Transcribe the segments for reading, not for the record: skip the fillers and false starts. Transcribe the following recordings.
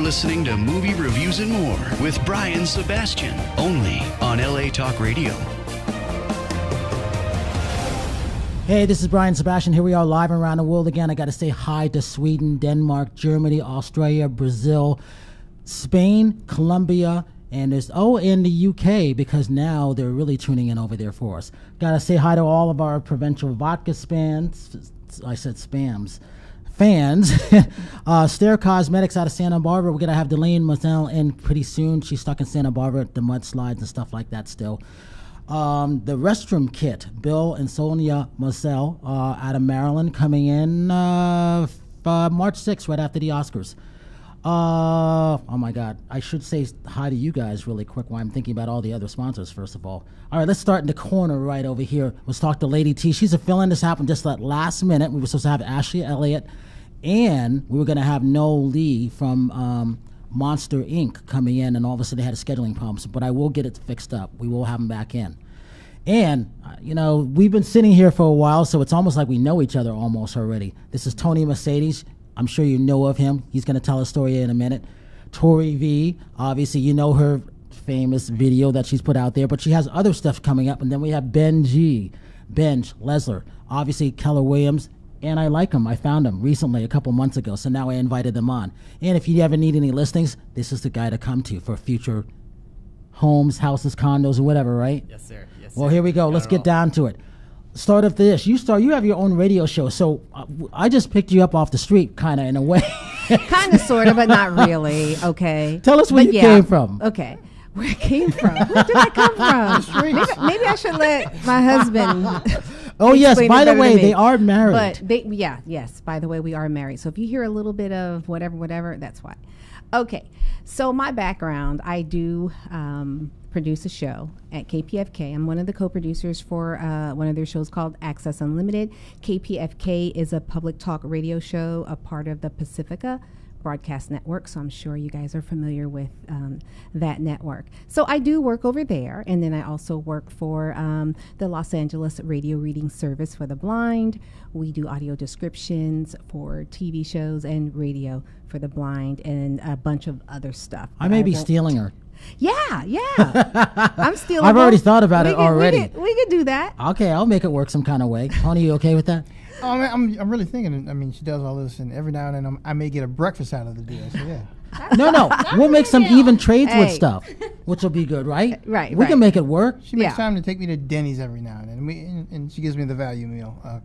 listening to Movie Reviews and More with Brian Sebastian, only on LA Talk Radio. Hey, this is Brian Sebastian. Here we are live around the world again. I got to say hi to Sweden, Denmark, Germany, Australia, Brazil, Spain, Colombia, and in the UK, because now they're really tuning in over there for us. Got to say hi to all of our Provincial Vodka fans. Stair Cosmetics out of Santa Barbara. We're going to have Delane Mazel in pretty soon. She's stuck in Santa Barbara at the mudslides and stuff like that still. The Restroom Kit, Bill and Sonia Mazel out of Maryland, coming in March 6th, right after the Oscars. Oh my God. I should say hi to you guys really quick while I'm thinking about all the other sponsors, first of all. All right, let's start in the corner right over here. Let's talk to Lady T. She's a fill-in. This happened just that last minute. We were supposed to have Ashley Elliott, and we were going to have Noel Lee from Monster Inc. coming in, and all of a sudden they had a scheduling problem. But I will get it fixed up. We will have him back in. And, we've been sitting here for a while, so it's almost like we know each other almost already. This is Tony Mercedes. I'm sure you know of him. He's going to tell a story in a minute. Tori V, obviously you know her famous video that she's put out there, but she has other stuff coming up. And then we have Benj Lesler, obviously Keller Williams, and I like him. I found him recently a couple months ago, so now I invited them on. And if you ever need any listings, this is the guy to come to for future homes, houses, condos, or whatever, right? Yes, sir. Yes, well, here we go. Let's get down to it. Start of this. You have your own radio show, so I just picked you up off the street, kind of, in a way. Kind of, sort of, but not really. Okay. Tell us where you came from. Okay. Where it came from? Where did I come from? Maybe I should let my husband. Oh yes. By the way, they are married. But yes. By the way, we are married. So if you hear a little bit of whatever, that's why. Okay. So my background, I do produce a show at KPFK. I'm one of the co-producers for one of their shows called Access Unlimited. KPFK is a public talk radio show, a part of the Pacifica Broadcast Network, so I'm sure you guys are familiar with that network. So I do work over there, and then I also work for the Los Angeles Radio Reading Service for the Blind. We do audio descriptions for TV shows and radio for the blind, and a bunch of other stuff. I may be stealing her. Yeah. I'm stealing. I've already thought about it already. We could do that. Okay, I'll make it work some kind of way. Tony, you okay with that? Oh, I'm really thinking. I mean, she does all this, and every now and then I may get a breakfast out of the deal. So yeah. No, we'll make some even trades with stuff, which will be good, right? Right. We can make it work. She makes time to take me to Denny's every now and then, and she gives me the value meal.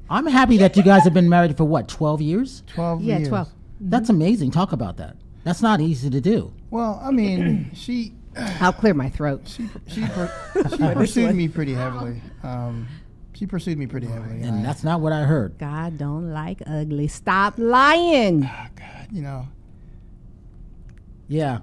I'm happy that you guys have been married for what, 12 years? 12 years. 12. That's amazing. Talk about that. That's not easy to do. Well, I mean, I'll clear my throat. She pursued me pretty heavily. And that's not what I heard. God don't like ugly. Stop lying. Oh, God, Yeah.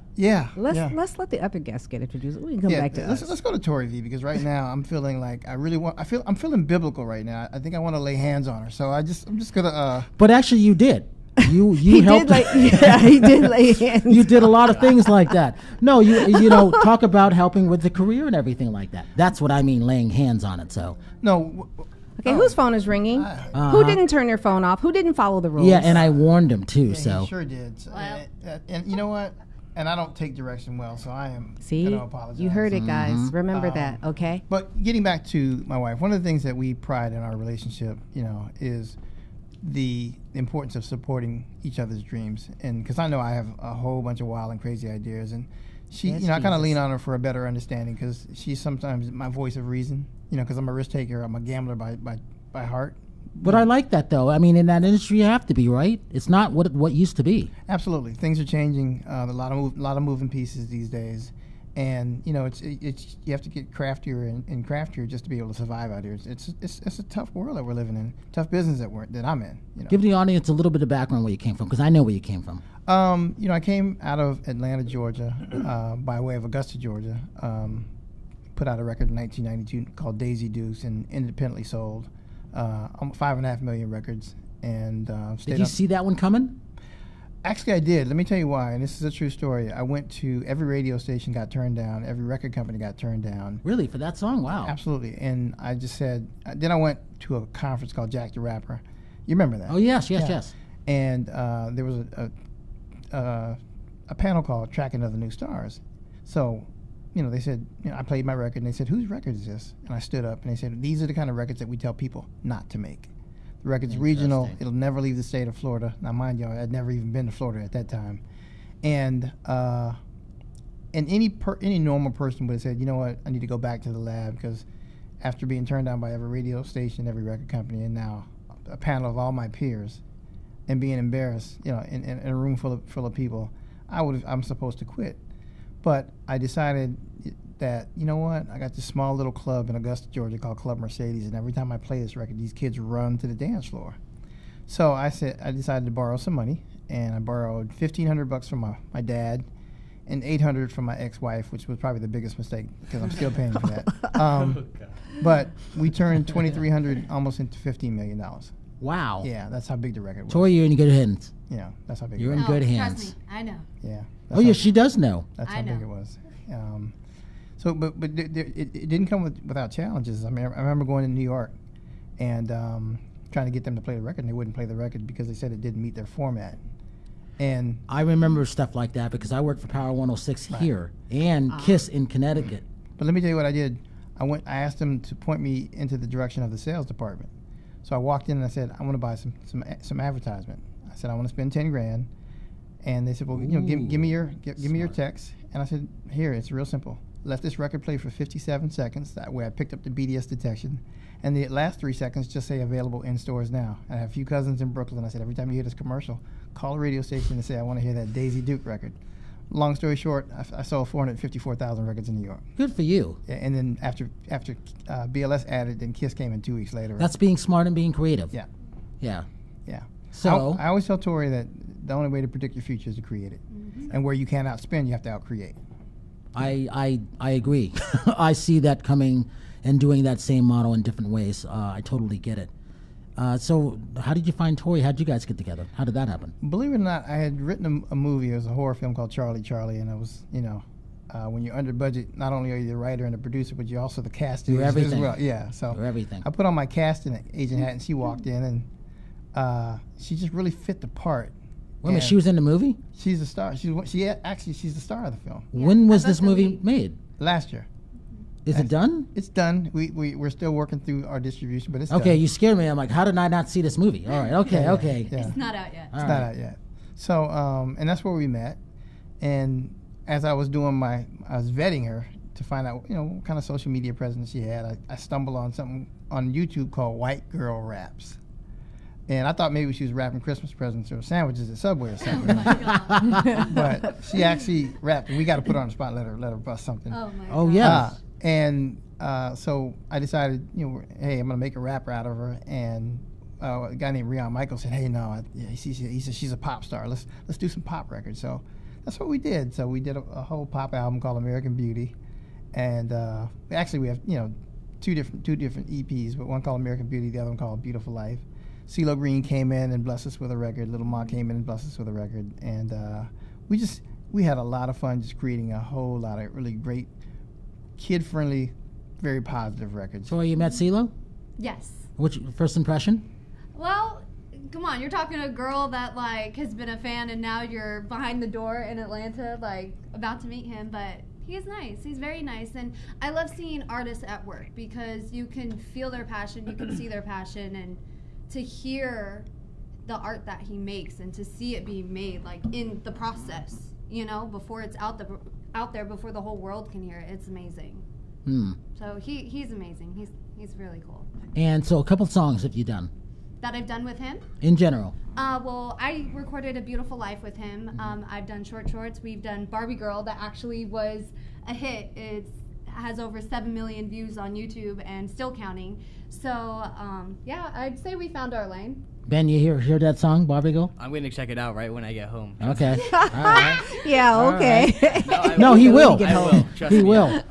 Let's let the other guests get introduced. We can come back to us. Let's go to Tori V, because right now I'm feeling like I'm feeling biblical right now. I think I want to lay hands on her. So I'm just gonna. But actually, you did. You helped. He did lay hands. You did a lot of things like that. No, you talk about helping with the career and everything like that. That's what I mean, laying hands on it. So no. Okay, whose phone is ringing? Who didn't turn their phone off? Who didn't follow the rules? Yeah, and I warned him too. Yeah, he sure did. And you know what? And I don't take direction well, so I am going to apologize. You heard it, guys. Remember that, okay? But getting back to my wife, one of the things that we pride in our relationship, is the importance of supporting each other's dreams. And because I know I have a whole bunch of wild and crazy ideas, and she, I kind of lean on her for a better understanding, because she's sometimes my voice of reason, because I'm a risk taker, I'm a gambler by heart. But I like that, though. I mean, in that industry, you have to be, right? It's not what used to be. Absolutely, things are changing. A lot of moving pieces these days, and it's you have to get craftier and craftier just to be able to survive out here. It's a tough world that we're living in, tough business that I'm in. Give the audience a little bit of background where you came from, because I know where you came from. I came out of Atlanta, Georgia, by way of Augusta, Georgia. Put out a record in 1992 called Daisy Dukes, and independently sold 5.5 million records. And did you see that one coming? Actually, I did. Let me tell you why, and this is a true story. I went to every radio station, got turned down. Every record company got turned down. Really? For that song? Wow. Absolutely. And I just said, then I went to a conference called Jack the Rapper. You remember that? Oh, yes. And there was a a panel called Tracking of the New Stars. So, they said, I played my record, and they said, whose record is this? And I stood up, and they said, these are the kind of records that we tell people not to make. The record's regional. It'll never leave the state of Florida. Now, mind you, I'd never even been to Florida at that time. And any normal person would have said, you know what, I need to go back to the lab, because after being turned down by every radio station, every record company, and now a panel of all my peers, and being embarrassed, in a room full of people, I'm supposed to quit. But I decided that, you know what, I got this small little club in Augusta, Georgia called Club Mercedes, and every time I play this record, these kids run to the dance floor. So I decided to borrow some money, and I borrowed $1,500 from my dad, and $800 from my ex-wife, which was probably the biggest mistake because I'm still paying for that. But we turned $2,300 almost into $15 million. Wow. Yeah, that's how big the record was. Tori, you're in good hands. Yeah, that's how big You're it in was. good Trust hands. me, I know. Yeah. Oh, yeah, she does know. That's I how big know. it was. So, but it didn't come without challenges. I mean, I remember going to New York and trying to get them to play the record, and they wouldn't play the record because they said it didn't meet their format. And I remember stuff like that because I worked for Power 106 here and KISS in Connecticut. But let me tell you what I did. I asked them to point me into the direction of the sales department. So I walked in and I said, I want to buy some advertisement. I said, I want to spend $10,000. And they said, well, give me your text. And I said, here, it's real simple. Let this record play for 57 seconds. That way I picked up the BDS detection. And the last 3 seconds just say available in stores now. I have a few cousins in Brooklyn. I said, every time you hear this commercial, call a radio station and say, I want to hear that Daisy Duke record. Long story short, I sold 454,000 records in New York. Good for you. Yeah, and then after BLS added, then KISS came in 2 weeks later. That's being smart and being creative. Yeah. Yeah. Yeah. So I always tell Tori that the only way to predict your future is to create it. And where you can't outspend, you have to outcreate. I agree. I see that coming and doing that same model in different ways. I totally get it. So how did you find Tori? How did you guys get together? How did that happen? Believe it or not, I had written a movie. It was a horror film called Charlie, and it was, when you're under budget, not only are you the writer and the producer, but you're also the casting You're everything. as well. Yeah, so You're everything. I put on my casting agent hat, and she walked in, and she just really fit the part. Wait a minute, she was in the movie? She's a star. She's the star of the film. When was this movie made? Last year. Is it done? It's done. We're still working through our distribution, but it's Okay, done. you scared me. I'm like, how did I not see this movie? All right, okay. Yeah. It's not out yet. All It's right. not out yet. So, and that's where we met. And as I was doing I was vetting her to find out, what kind of social media presence she had. I stumbled on something on YouTube called White Girl Raps. And I thought maybe she was rapping Christmas presents or sandwiches at Subway or something. But she actually rapped, and we got to put her on the spot, let her bust something. Oh my Oh, God. yeah. And so I decided, hey, I'm going to make a rapper out of her. And a guy named Rion Michael said, hey, no, he said she's a pop star. Let's do some pop records. So that's what we did. So we did a whole pop album called American Beauty. And actually we have, two different EPs, but one called American Beauty, the other one called Beautiful Life. CeeLo Green came in and blessed us with a record. Little Ma came in and blessed us with a record. And we had a lot of fun just creating a whole lot of really great, kid-friendly, very positive records. Tori, you met CeeLo? Yes. What's your first impression? Well, come on, you're talking to a girl that has been a fan, and now you're behind the door in Atlanta, about to meet him. But he is nice. He's very nice, and I love seeing artists at work because you can feel their passion, you can see their passion, and to hear the art that he makes and to see it being made in the process, before it's out there, before the whole world can hear it. It's amazing. So he's amazing. He's really cool. And so a couple songs have you done? That I've done with him? In general? Well, I recorded A Beautiful Life with him. I've done Short Shorts. We've done Barbie Girl, that actually was a hit. It has over 7 million views on YouTube and still counting. So, yeah, I'd say we found our lane. Ben, you hear that song, Barbie Girl? I'm going to check it out right when I get home. Okay. All right. Yeah, okay. No, he will. I will. Trust He me. will.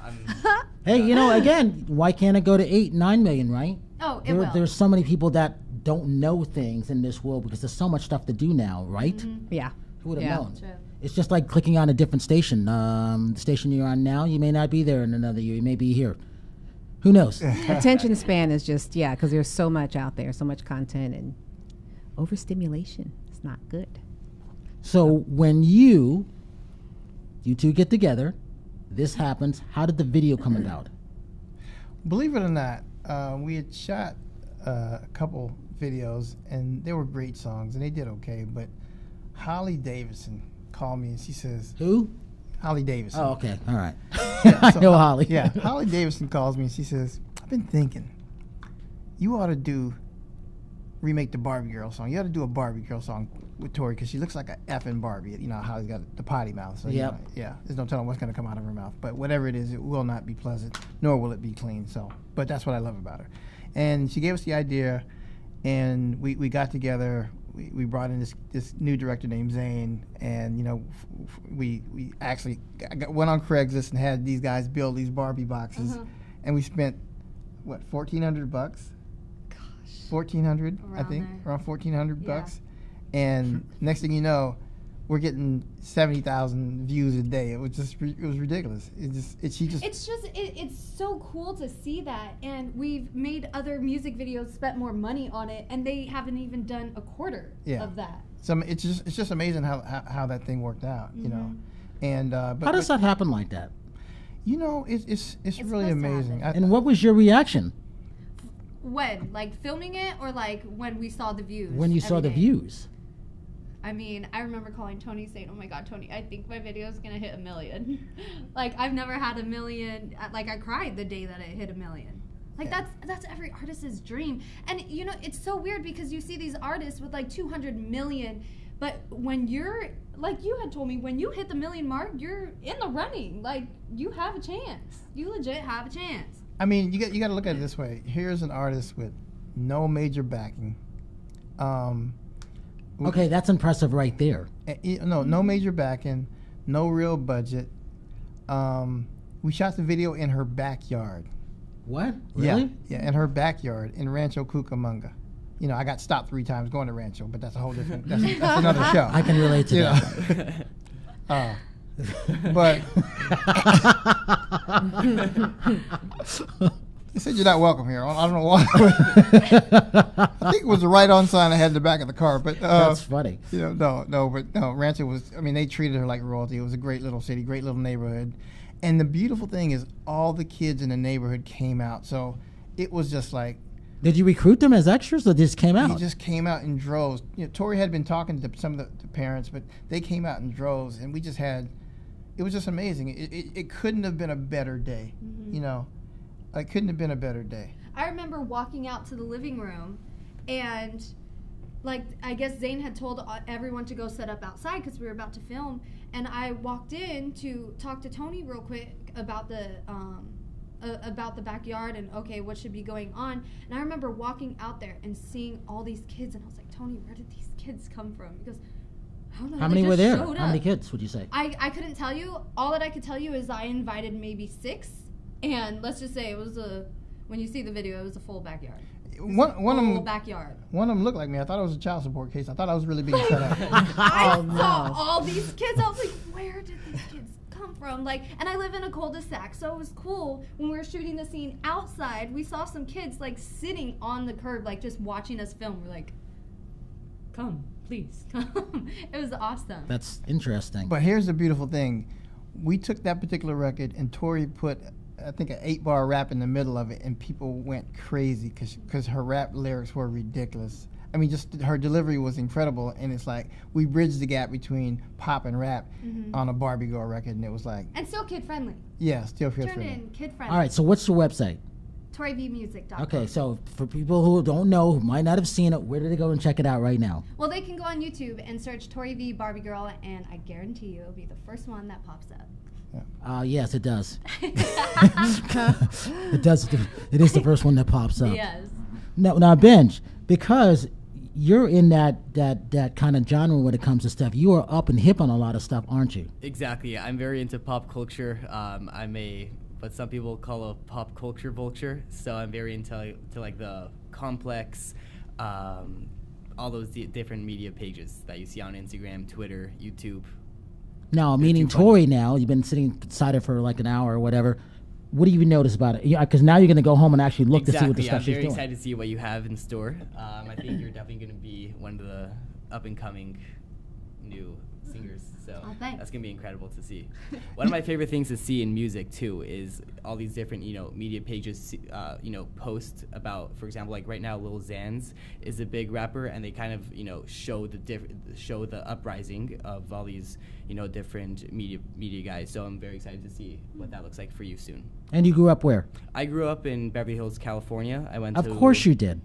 Hey, again, why can't it go to 8, 9 million, right? Oh, it will. There's so many people that don't know things in this world because there's so much stuff to do now, right? Yeah. Who would have Yeah. known? True. It's just like clicking on a different station. The station you're on now, you may not be there in another year. You may be here. Who knows? Attention span is just, because there's so much out there, so much content, and overstimulation is not good. So when you You two get together. This happens. How did the video come about? Believe it or not, we had shot a couple videos, and they were great songs, and they did okay. But Holly Davidson called me, and she says, Who? Holly Davidson. Oh, okay. All right. Yeah, I so know Holly. Yeah, Holly Davidson calls me, and she says, I've been thinking, you ought to remake the Barbie Girl song. You ought to do a Barbie Girl song with Tori, because she looks like a effing Barbie. You know how he's got the potty mouth. So Yep. yeah, there's no telling what's going to come out of her mouth. But whatever it is, it will not be pleasant, nor will it be clean. So, but that's what I love about her. And she gave us the idea, and we got together. We brought in this new director named Zane, and we actually went on Craigslist and had these guys build these Barbie boxes, and we spent what, $1,400? Gosh. 1,400, I Around think, there. around 1,400 Yeah. bucks. And next thing you know, we're getting 70,000 views a day. It was ridiculous. It's so cool to see that, and we've made other music videos, spent more money on it, and they haven't even done a quarter of that. So it's just amazing how that thing worked out, you know. And but How does that happen like that? it's really supposed to amazing. And what was your reaction When? Like filming it, or like when we saw the views? when you saw every the day? views? I mean, I remember calling Tony saying, "Oh my God, Tony, I think my video is gonna hit 1 million." Like, I've never had 1 million. Like, I cried the day that it hit 1 million. Like, that's every artist's dream. And it's so weird because you see these artists with like 200 million, but when you're like, you had told me, when you hit the 1 million mark, you're in the running. Like, you have a chance. You legit have a chance. I mean, you got to look at it this way. Here's an artist with no major backing. Okay, that's impressive right there. No major backing, no real budget. We shot the video in her backyard. What? Really? Yeah, in her backyard in Rancho Cucamonga. I got stopped 3 times going to Rancho, but that's a whole different. That's another show. I can relate to that. But they said you're not welcome here. I don't know why. I think it was the right-on sign I had in the back of the car, but That's funny. no, Rancho was. I mean, they treated her like royalty. It was a great little city, great little neighborhood, and the beautiful thing is, all the kids in the neighborhood came out. So it was just like. Did you recruit them as extras, or they just came out? They just came out in droves. Tori had been talking to some of the parents, but they came out in droves, and we just had. It was just amazing. It couldn't have been a better day. It couldn't have been a better day. I remember walking out to the living room, and I guess Zane had told everyone to go set up outside because we were about to film, and I walked in to talk to Tony real quick about the backyard and what should be going on. And I remember walking out there and seeing all these kids, and I was like, Tony, where did these kids come from? Because I don't know. How they many just were there? showed How many up. kids would you say? I couldn't tell you. All that I could tell you is I invited maybe 6, and let's just say it was when you see the video, it was a full backyard. One of them Backyard. One of them looked like me. I thought it was a child support case. I thought I was really being set up. I saw all these kids. I was like, where did these kids come from? And I live in a cul-de-sac, so it was cool when we were shooting the scene outside. We saw some kids sitting on the curb, just watching us film. We're like, come, please, come. It was awesome. That's interesting. But here's the beautiful thing. We took that particular record, and Tori put, I think, an 8-bar rap in the middle of it, and people went crazy because her rap lyrics were ridiculous. I mean, just her delivery was incredible, and it's like we bridged the gap between pop and rap on a Barbie Girl record, and it was like... And still kid-friendly. Yeah, still Turned kid-friendly. in kid-friendly. All right, so what's your website? ToryVmusic.com. Okay, so for people who don't know, who might not have seen it, where do they go and check it out right now? Well, they can go on YouTube and search Tori V Barbie Girl, and I guarantee you it'll be the first one that pops up. Yes, it does. It does. It is the first one that pops up. Yes. Now, Benj, because you're in that kind of genre when it comes to stuff, you are up and hip on a lot of stuff, aren't you? Exactly. I'm very into pop culture. I'm what some people call a pop culture vulture. So I'm very into the complex, all those different media pages that you see on Instagram, Twitter, YouTube. Now, meaning too funny. Tori now, you've been sitting beside her for like an hour or whatever. What do you notice about it? Because now you're going to go home and actually look to see what the stuff I'm she's very doing. excited to see what you have in store. I think you're definitely going to be one of the up-and-coming new singers. So Oh, thanks. that's gonna be incredible to see. One of my favorite things to see in music too is all these different, media pages, post about, for example, like right now, Lil Xans is a big rapper, and they kind of, show the uprising of all these, different media guys. So I'm very excited to see what that looks like for you soon. And you grew up where? I grew up in Beverly Hills, California. Of course you did.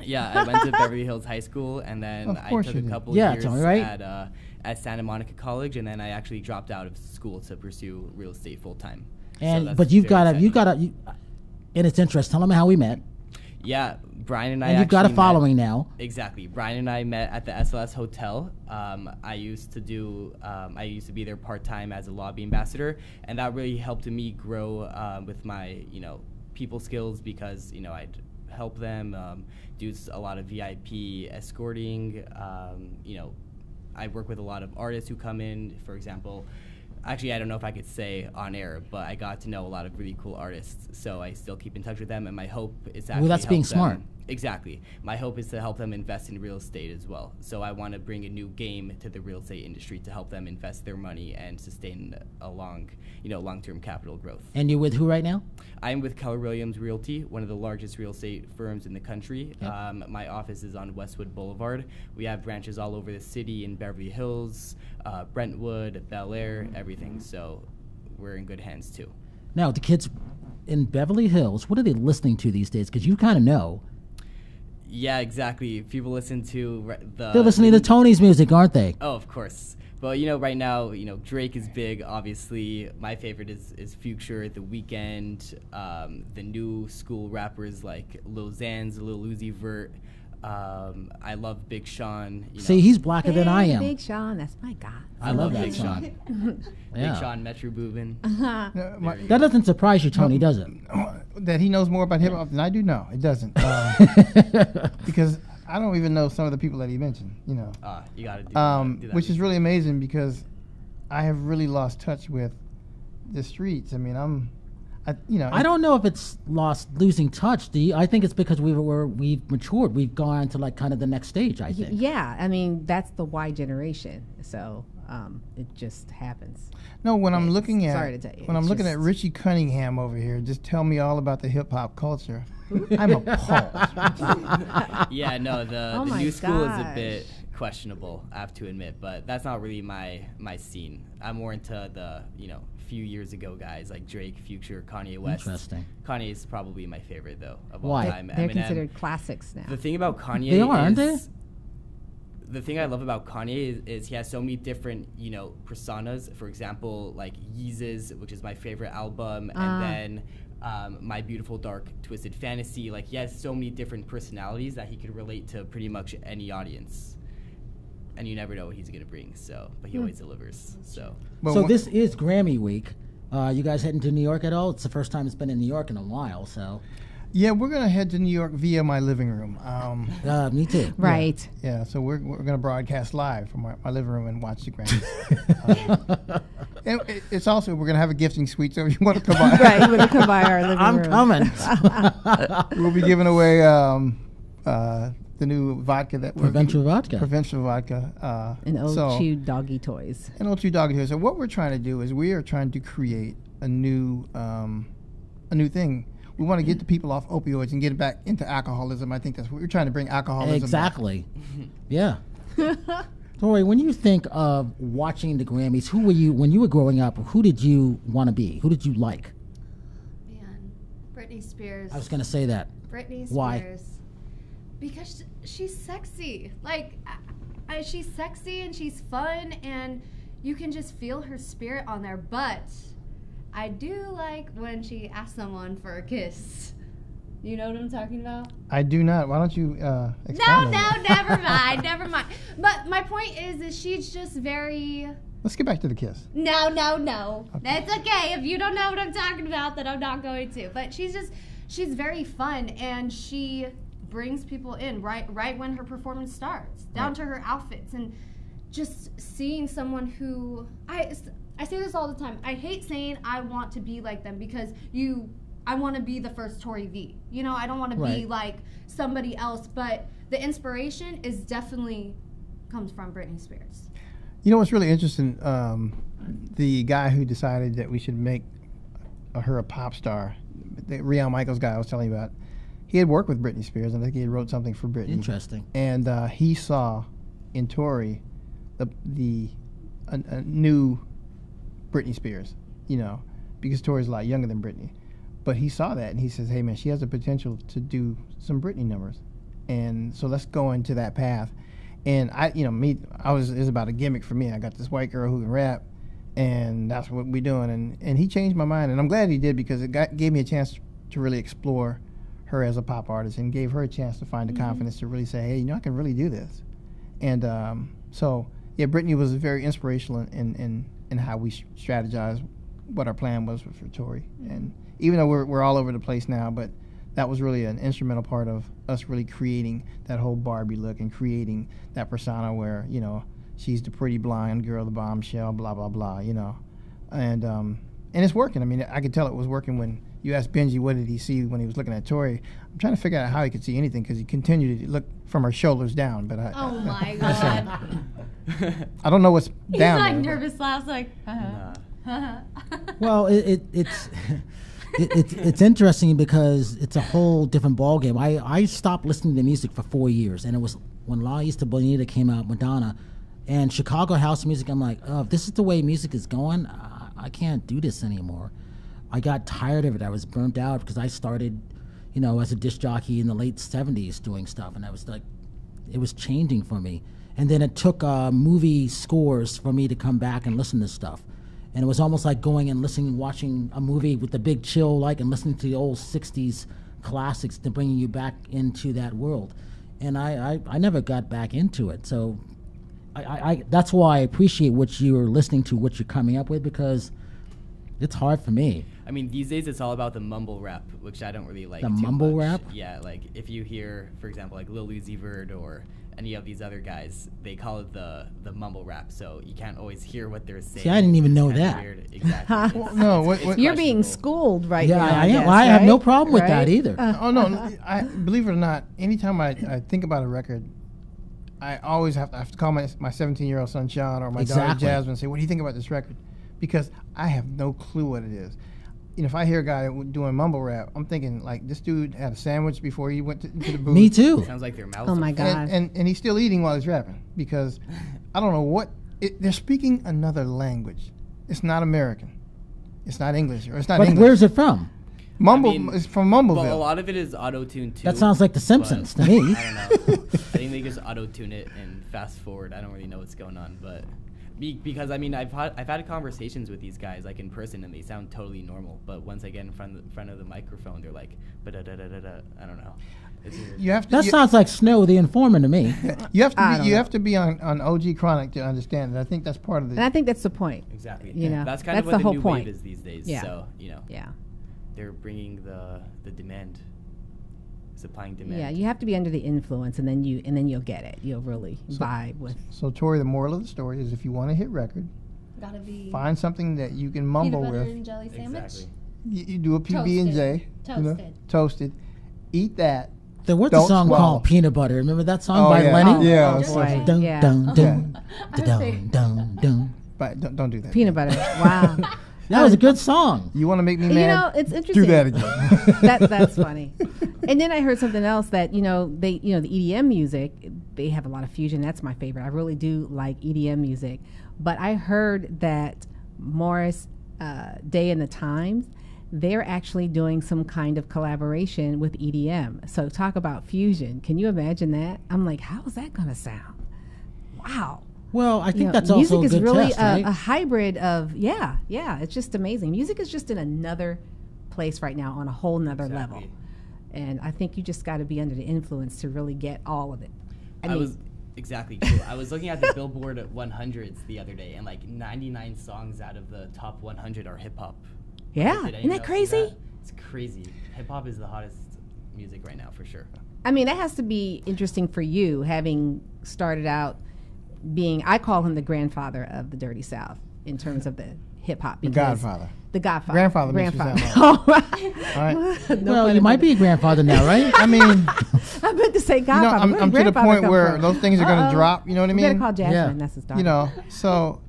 Yeah, I went to Beverly Hills High School, and then Of I course took you a did. couple Yeah, years tell me, right? at Santa Monica College, and then I actually dropped out of school to pursue real estate full time. And but you've got and it's interesting. Tell them how we met. Yeah, Brian and I. And you've got a actually following met, now. Exactly. Brian and I met at the SLS Hotel. I used to be there part time as a lobby ambassador, and that really helped me grow with my people skills, because I'd help them do a lot of VIP escorting. I work with a lot of artists who come in. For example, actually, I don't know if I could say on air, but I got to know a lot of really cool artists, so I still keep in touch with them, and my hope is to actually that's help being them. smart. Exactly. My hope is to help them invest in real estate as well. So I want to bring a new game to the real estate industry to help them invest their money and sustain a long-term capital growth. And you're with who right now? I'm with Keller Williams Realty, one of the largest real estate firms in the country. Yep. My office is on Westwood Boulevard. We have branches all over the city, in Beverly Hills, Brentwood, Bel Air, everything. So we're in good hands too. Now, the kids in Beverly Hills, what are they listening to these days? Because you kind of know. Yeah, exactly. People listen to They're listening to Tony's music, aren't they? Oh, of course. But right now, Drake is big. Obviously, my favorite is Future, The Weeknd, the new school rappers like Lil Xans, Lil Uzi Vert. I love Big Sean. See, he's blacker than I am. Big Sean, that's my guy. I love that Big song. Big Sean, Metro Boomin. That doesn't surprise you, Tony, does it? That he knows more about hip hop than I do? No, it doesn't. Because I don't even know some of the people that he mentioned. You gotta do that. Which is really amazing, because I have really lost touch with the streets. I mean, I don't know if it's losing touch. I think it's because we've matured. We've gone to like kind of the next stage, I think. Yeah, I mean, that's the Y generation. So it just happens. No, when I'm looking at sorry to tell you, when I'm looking at Richie Cunningham over here, just tell me all about the hip hop culture. I'm appalled. Yeah, no, the my new school is a gosh. bit questionable, I have to admit, but that's not really my scene. I'm more into the few years ago guys like Drake, Future, Kanye West. Interesting. Kanye is probably my favorite though of Why? all time. They're Eminem. considered classics now. The thing about Kanye They are, aren't they? The thing I love about Kanye is he has so many different, personas. For example, like Yeezus, which is my favorite album, and then My Beautiful Dark Twisted Fantasy. Like, he has so many different personalities that he could relate to pretty much any audience. And you never know what he's going to bring, but he always delivers, so. So this is Grammy week. You guys heading to New York at all? It's the first time it's been in New York in a while, so. Yeah, we're gonna head to New York via my living room. Me too. Right. Yeah, so we're gonna broadcast live from my living room and watch the Grammys. And it's also, we're gonna have a gifting suite, so if you want to come by, Right, you want to come by our living I'm room. coming. we'll be giving away the new vodka that we're Provincial vodka. Provincial vodka. And old chewed doggy toys. And old chewed doggy toys. So what we're trying to do is we are trying to create a new thing. We want to get the people off opioids and get it back into alcoholism. I think that's what we're trying to bring, alcoholism Exactly. Yeah. Tori, when you think of watching the Grammys, who were you, when you were growing up, who did you want to be? Who did you like? Man, Britney Spears. I was going to say that. Britney Spears. Why? Because she's sexy. Like, she's sexy and she's fun, and you can just feel her spirit on there. But I do like when she asks someone for a kiss. You know what I'm talking about? I do not. Why don't you expound on that? Never mind. But my point is she's just very... Let's get back to the kiss. No. Okay. That's okay. If you don't know what I'm talking about, then I'm not going to. But she's very fun, and she brings people in right when her performance starts, down to her outfits, and just seeing someone who... I say this all the time. I hate saying I want to be like them, because I want to be the first Tori V. I don't want to be like somebody else, but the inspiration is definitely comes from Britney Spears. You know what's really interesting? The guy who decided that we should make her a pop star, the Rion Michaels guy I was telling you about, he had worked with Britney Spears, and I think he had wrote something for Britney. Interesting. And he saw in Tori a new Britney Spears, you know, because Tori's a lot younger than Britney. But he saw that, and he says, hey, man, she has the potential to do some Britney numbers. And so let's go into that path. And it was about a gimmick for me. I got this white girl who can rap, and that's what we're doing. And he changed my mind, and I'm glad he did, because it gave me a chance to really explore her as a pop artist, and gave her a chance to find the confidence to really say, hey, you know, I can really do this. And so, yeah, Britney was very inspirational in how we strategized what our plan was for Tori. And even though we're all over the place now, but that was really an instrumental part of us really creating that whole Barbie look and creating that persona where, you know, she's the pretty blonde girl, the bombshell, blah, blah, blah, you know. And it's working. I mean, I could tell it was working when you asked Benji what did he see when he was looking at Tori. I'm trying to figure out how he could see anything, because he continued to look from her shoulders down. But Oh my God. I don't know what's He's down like there. nervous laughs like, Well, it's interesting because it's a whole different ballgame. I stopped listening to music for 4 years, and it was when La Isla Bonita came out, Madonna, and Chicago house music. I'm like, oh, if this is the way music is going, I can't do this anymore. I got tired of it. I was burnt out because I started, you know, as a disc jockey in the late 70s doing stuff, and I was like, it was changing for me. And then it took movie scores for me to come back and listen to stuff. And it was almost like going and watching a movie with the big chill, like, and listening to the old 60s classics to bringing you back into that world. And I never got back into it. So I that's why I appreciate what you're listening to, what you're coming up with, because it's hard for me. I mean, these days it's all about the mumble rap, which I don't really like. The too mumble much. rap? Yeah, like if you hear, for example, like Lil Uzi Vert or any of these other guys, they call it the mumble rap, so you can't always hear what they're saying. See, I didn't even know It's kinda that. Weird. Exactly. Well, no, It's You're being questionable. schooled right Yeah, now. I am. guess, I have no right? problem with that Right? either. Oh no! I believe it or not, anytime I think about a record, I always have to call my 17-year-old son Sean or my daughter Exactly. Jasmine and say, "What do you think about this record?" Because I have no clue what it is. You know, if I hear a guy doing mumble rap, I'm thinking like this dude had a sandwich before he went into the booth. Me too. Sounds like their mouths. Oh are my full. God. And he's still eating while he's rapping, because I don't know what they're speaking another language. It's not American. It's not English, or it's not But English. where's it from? Mumble? I mean, it's from Mumbleville. Well, a lot of it is auto-tuned too. That sounds like The Simpsons but to me. I don't know. I think they just auto-tune it and fast forward. I don't really know what's going on, but because I mean I've had conversations with these guys like in person, and they sound totally normal. But once I get in front of the microphone, they're like, I don't know. It's weird. You have to. That sounds like Snow the Informant to me. You have to I be. don't You know. have to be on OG Chronic to understand it. I think that's part of And I the. think that's the point. Exactly. You know, that's kind that's of the what whole the new point. wave is these days. Yeah. So Yeah. they're bringing the demand, supplying demand. Yeah, you have to be under the influence, and then you'll get it. You'll really vibe with. So Tori, the moral of the story is, if you want a hit record, gotta be find something that you can peanut mumble butter with. and jelly sandwich. Exactly. You do a PB and J. Toasted. Toasted. Eat that. There was a Don't song swallow. called Peanut Butter. Remember that song Oh, by yeah. Lenny? Yeah. Oh, so- boy. Dun, Yeah. dun, dun, I was saying- dun, dun, dun. But don't do that. Peanut butter. Wow. That was a good song. You want to make me You mad? know, it's interesting. Do that again. That's funny. And then I heard something else that the EDM music, they have a lot of fusion. That's my favorite. I really do like EDM music. But I heard that Morris Day and the Times, they're actually doing some kind of collaboration with EDM. So talk about fusion. Can you imagine that? I'm like, how is that going to sound? Wow. Well, I think that's music also a is good really test, right? a hybrid of yeah. It's just amazing. Music is just in another place right now on a whole nother level, Exactly. and I think you just got to be under the influence to really get all of it. I was exactly cool. I was looking at the Billboard 100s the other day, and like 99 songs out of the top 100 are hip hop. Yeah, Did isn't anyone that else see crazy? that? It's crazy. Hip hop is the hottest music right now for sure. I mean, that has to be interesting for you, having started out being. I call him the grandfather of the Dirty South in terms of the hip hop. The Godfather. The Godfather. Grandfather makes you sound All right. All right. No Well, pun you might intended. be a grandfather now, right? I mean, I meant to say You know, Godfather. Where I'm did to the grandfather point come where from? those things are going to Uh-oh. drop. You know what I We better mean? call Jasmine. Yeah. That's his daughter. You know, so.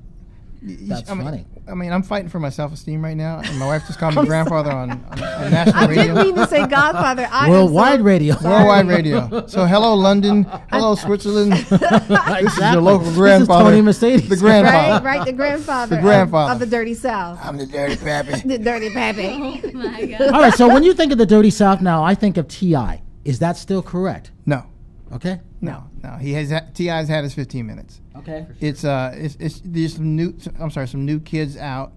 That's funny. I mean, I'm fighting for my self-esteem right now, and my wife just called me grandfather on national I radio. didn't mean to say Godfather. I am Worldwide so radio. sorry. Worldwide radio. So hello, London. Hello, Switzerland. This is your local This grandfather. is Tony Mercedes. The grandfather. Right, the grandfather. The grandfather. Of the Dirty South. I'm the dirty pappy. The Dirty Pappy. Oh my god. All right, so when you think of the Dirty South now, I think of T.I. Is that still correct? No, Okay. no. He has T.I.'s had his 15 minutes. Okay. It's there's some new kids out,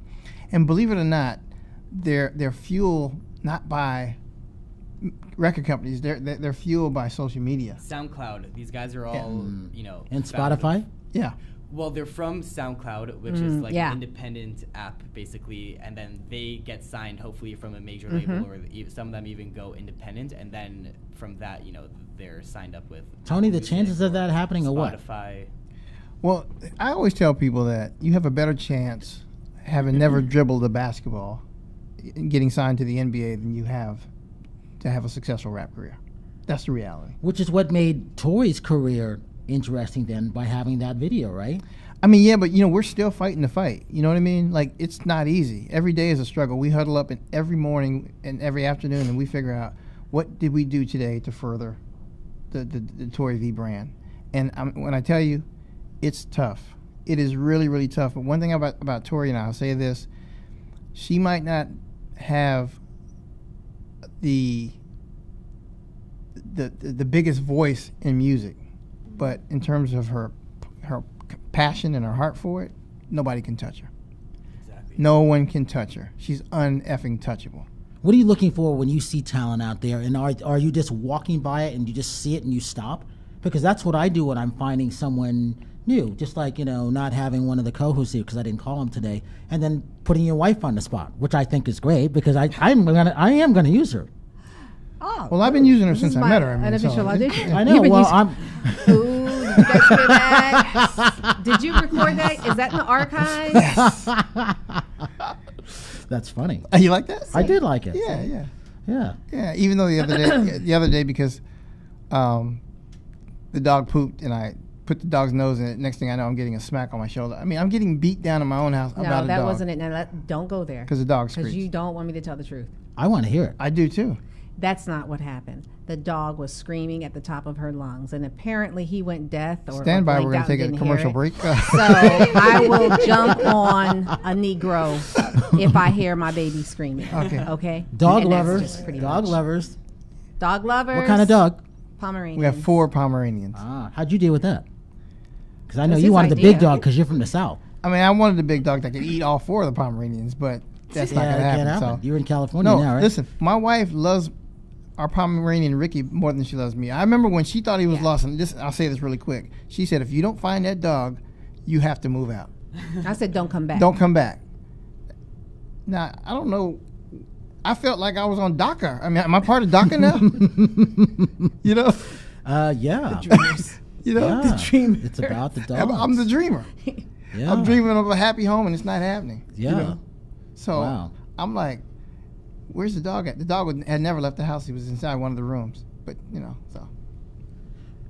and believe it or not, they're fueled not by record companies. They're fueled by social media. SoundCloud. These guys are all, you know. And founded- Spotify? Yeah. Well, they're from SoundCloud, which is like yeah. an independent app, basically, and then they get signed, hopefully, from a major Mm-hmm. label, or some of them even go independent, and then from that, you know, they're signed up with Tony, the Apple chances Music of that happening are what? Spotify. Well, I always tell people that you have a better chance having never dribbled a basketball and getting signed to the NBA than you have to have a successful rap career. That's the reality. Which is what made Tori's career interesting then by having that video, right? I mean, yeah, but you know, we're still fighting the fight. You know what I mean? Like, it's not easy. Every day is a struggle. We huddle up every morning and every afternoon, and we figure out what did we do today to further the Tory V brand. And when I tell you, it's tough. It is really, really tough. But one thing about Tori, and I'll say this, she might not have the biggest voice in music, but in terms of her passion and her heart for it, nobody can touch her. Exactly. No one can touch her. She's uneffing touchable. What are you looking for when you see talent out there? And are you just walking by it and you just see it and you stop? Because that's what I do when I'm finding someone new. Just like, you know, not having one of the co-hosts here because I didn't call him today, and then putting your wife on the spot, which I think is great because I am gonna use her. Oh. Well, I've been using her This since is I my met her. I mean, unofficial so- audition. I know. You've been Well, using- I'm. Ooh, did you guys hear that? Did you record that? Is that in the archives? That's funny. You like that? I did like it. Yeah. Yeah. Even though the other day because the dog pooped and I put the dog's nose in it. Next thing I know, I'm getting a smack on my shoulder. I mean, I'm getting beat down in my own house about No, a that dog. wasn't it. Now, don't go there. Because the dog Because screeched. you don't want me to tell the truth. I want to hear it. I do too. That's not what happened. The dog was screaming at the top of her lungs, and apparently he went deaf or Stand by. blinked We're going out to and take a didn't commercial hear it. break. So I will jump on a Negro if I hear my baby screaming. Okay. Okay. Dog And that's lovers. just pretty Dog much. lovers. Dog lovers. What kind of dog? Pomeranian. We have 4 Pomeranians. Ah, how'd you deal with that? Because I know That's you his wanted the idea. big dog because you're from the South. I mean, I wanted a big dog that could eat all 4 of the Pomeranians, but that's not going to it can't happen. happen. So. You're in California No, now, right? listen, my wife loves our Pomeranian Ricky more than she loves me. I remember when she thought he was lost, and I'll say this really quick. She said, if you don't find that dog, you have to move out. I said, don't come back. Don't come back. Now, I don't know. I felt like I was on DACA. I mean, am I part of DACA now? You know? Yeah. You know? Yeah. The dream. It's about the I'm dogs. the dreamer. Yeah. I'm dreaming of a happy home, and it's not happening. you Yeah. know? So Wow. I'm like, where's the dog at? The dog had never left the house. He was inside one of the rooms. But, you know, so.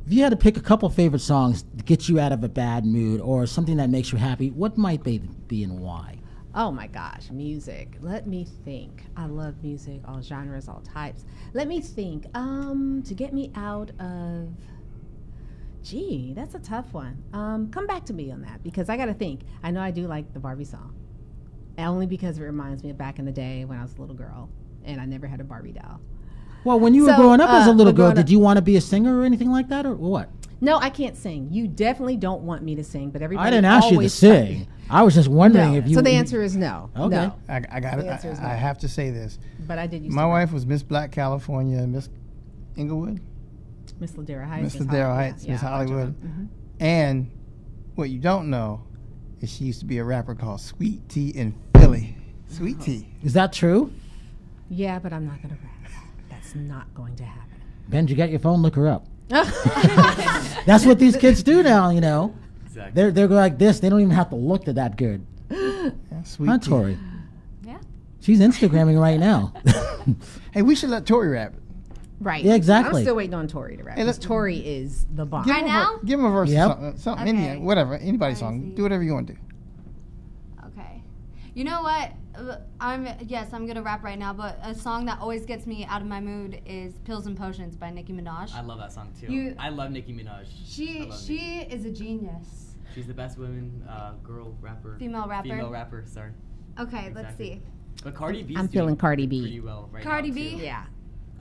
If you had to pick a couple favorite songs to get you out of a bad mood or something that makes you happy, what might they be and why? Oh my gosh, music. Let me think. I love music, all genres, all types. Let me think. To get me out of. Gee, that's a tough one. Come back to me on that because I got to think. I know I do like the Barbie song, only because it reminds me of back in the day when I was a little girl and I never had a Barbie doll. Well, when you were So, growing up as a little but girl, growing did up- you want to be a singer or anything like that, or what? No, I can't sing. You definitely don't want me to sing, but everybody I didn't ask you to always sing. I was just wondering No. if you. So the answer is no. Okay. No. I got it. The answer is no. I have to say this. But I did used My to wife was Miss Black California, Miss Inglewood, Miss Ladera Heights. Miss Ladera Heights, Miss Hollywood. And what you don't know is she used to be a rapper called Sweet Tea in Philly. Sweet Tea. Is that true? Yeah, but I'm not going to rap. That's not going to happen. Ben, did you get your phone? Look her up. That's what these kids do now, you know. Exactly. They're like this. They don't even have to look that good. Yeah, Sweet Huh, Tea. Tori? Yeah. She's Instagramming right now. Hey, we should let Tori rap. Right. Yeah, exactly. I'm still waiting on Tori to rap. Hey, Because look- Tori is the bomb. Give Right him now? Give him a verse. Yep. Something Okay. whatever. Anybody's song. Crazy. Do whatever you want to do. Okay. You know what? I'm gonna rap right now, but a song that always gets me out of my mood is "Pills and Potions" by Nicki Minaj. I love that song too. You- I love Nicki Minaj. I She love is a genius. She's the best woman, girl rapper. Female rapper. Female rapper. Sorry. Okay, let's Exactly. see. But Cardi B. I'm feeling Cardi B. Pretty well right Cardi now, B? too. Yeah.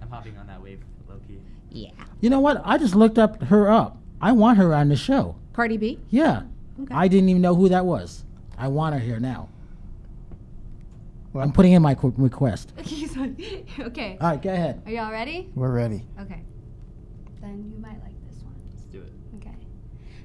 I'm hopping on that wave, low key. Yeah. You know what? I just looked her up. I want her on the show. Cardi B? Yeah. Okay. I didn't even know who that was. I want her here now. What? I'm putting in my request. Okay. All right, go ahead. Are y'all ready? We're ready. Okay. Then you might like this one. Let's do it. Okay.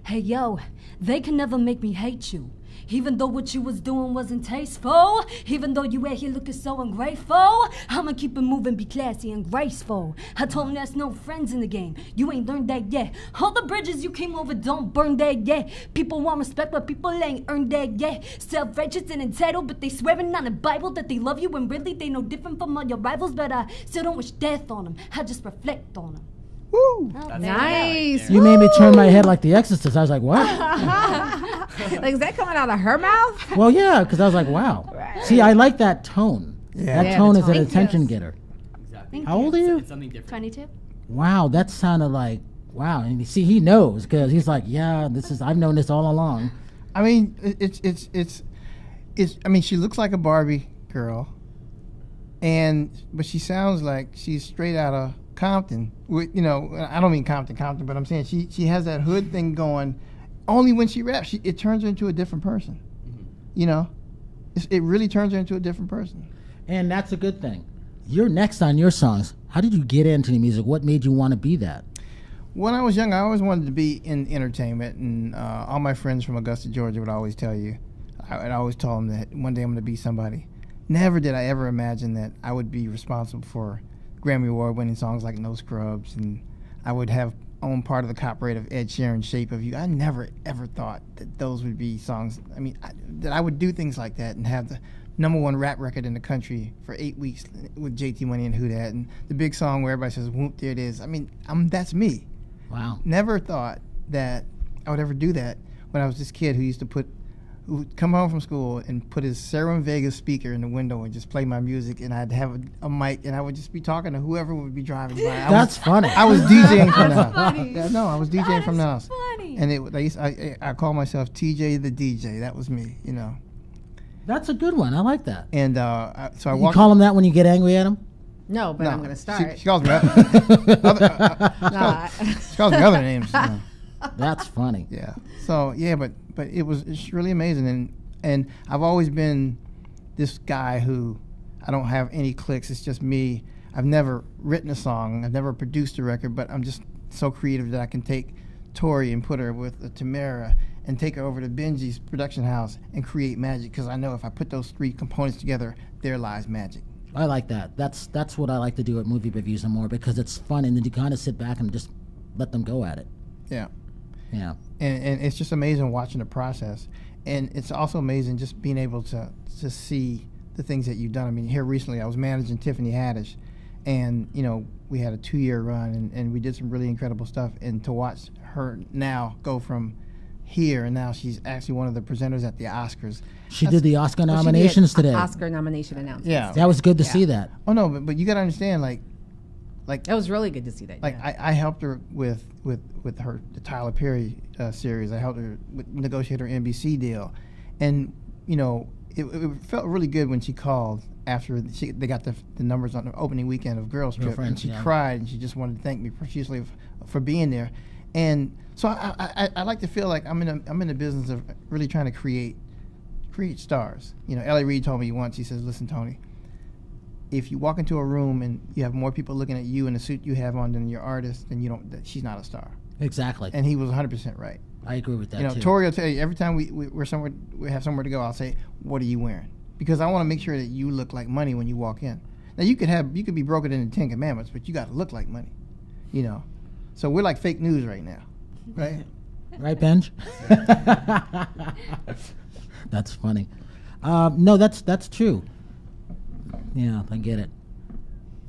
Hey yo, they can never make me hate you. Even though what you was doing wasn't tasteful, even though you out here looking so ungrateful, I'ma keep it moving, be classy and graceful. I told him there's no friends in the game, you ain't learned that yet. All the bridges you came over don't burn that yet. People want respect, but people ain't earned that yet. Self-righteous and entitled, but they swearing on the Bible that they love you when really they no different from all your rivals. But I still don't wish death on them, I just reflect on them. Woo! That's Nice. You made me turn my head like the Exorcist. I was like, what? Like, is that coming out of her mouth? Well, yeah, because I was like, wow. See, I like that tone. Yeah. That Yeah, tone the is an tone. attention getter. Exactly. How old are you? It's something different. 22. Wow, that sounded like, wow. And you see, he knows because he's like, yeah, I've known this all along. I mean, it's. I mean, she looks like a Barbie girl, but she sounds like she's straight out of Compton. You know, I don't mean Compton, but I'm saying she has that hood thing going. Only when she raps, it turns her into a different person. You know, it really turns her into a different person. And that's a good thing. You're next on your songs. How did you get into the music? What made you want to be that? When I was young, I always wanted to be in entertainment, and all my friends from Augusta, Georgia would always tell you, I'd always tell them that one day I'm going to be somebody. Never did I ever imagine that I would be responsible for Grammy Award-winning songs like No Scrubs, and I would have own part of the copyright of Ed Sheeran's Shape of You. I never, ever thought that those would be songs. I mean, that I would do things like that and have the #1 rap record in the country for 8 weeks with JT Money and Who Dat, and the big song where everybody says, whoop, there it is. I mean, that's me. Wow. Never thought that I would ever do that when I was this kid who used to who would come home from school and put his Serum Vega speaker in the window and just play my music, and I'd have a mic, and I would just be talking to whoever would be driving by. That's funny. I was DJing from the house. funny. Yeah, no, I was DJing from the house. Funny. And I call myself TJ the DJ. That was me, you know. That's a good one. I like that. And so I You walked. call him that when you get angry at him? No, but No, I'm going to start. She calls me other, No, she calls me other names. You know. That's funny. Yeah. So yeah, but it's really amazing, and I've always been this guy who I don't have any clicks. It's just me. I've never written a song. I've never produced a record, but I'm just so creative that I can take Tori and put her with Tamara and take her over to Benji's production house and create magic, because I know if I put those three components together, there lies magic. I like that. That's what I like to do at movie reviews and more, because it's fun, and then you kind of sit back and just let them go at it. Yeah. Yeah. And it's just amazing watching the process, and it's also amazing just being able to see the things that you've done. I mean, here recently I was managing Tiffany Haddish, and you know, we had a 2-year run, and we did some really incredible stuff, and to watch her now go from here, and now she's actually one of the presenters at the Oscars. She did the Oscar she did. nominations today. Oscar nomination announcement. Yeah. That was good to see that. Oh no, but you got to understand, like It was really good to see that. Like yeah. I helped her with her the Tyler Perry series. I helped her negotiate her NBC deal, and you know it felt really good when she called after they got the numbers on the opening weekend of Girls Trip, and she cried and she just wanted to thank me profusely for being there, and so I like to feel like I'm in the business of really trying to create stars. You know, L.A. Reid told me once. He says, "Listen, Tony, if you walk into a room and you have more people looking at you in the suit you have on than your artist, then she's not a star." Exactly. And he was 100% right. I agree with that, you know, too. Tori will tell you every time we're somewhere, we have somewhere to go, I'll say, "What are you wearing?" Because I want to make sure that you look like money when you walk in. Now you could be broken in the 10 Commandments, but you got to look like money. You know, so we're like fake news right now, right? Right, Benj? That's funny. No, that's true. Yeah, I get it.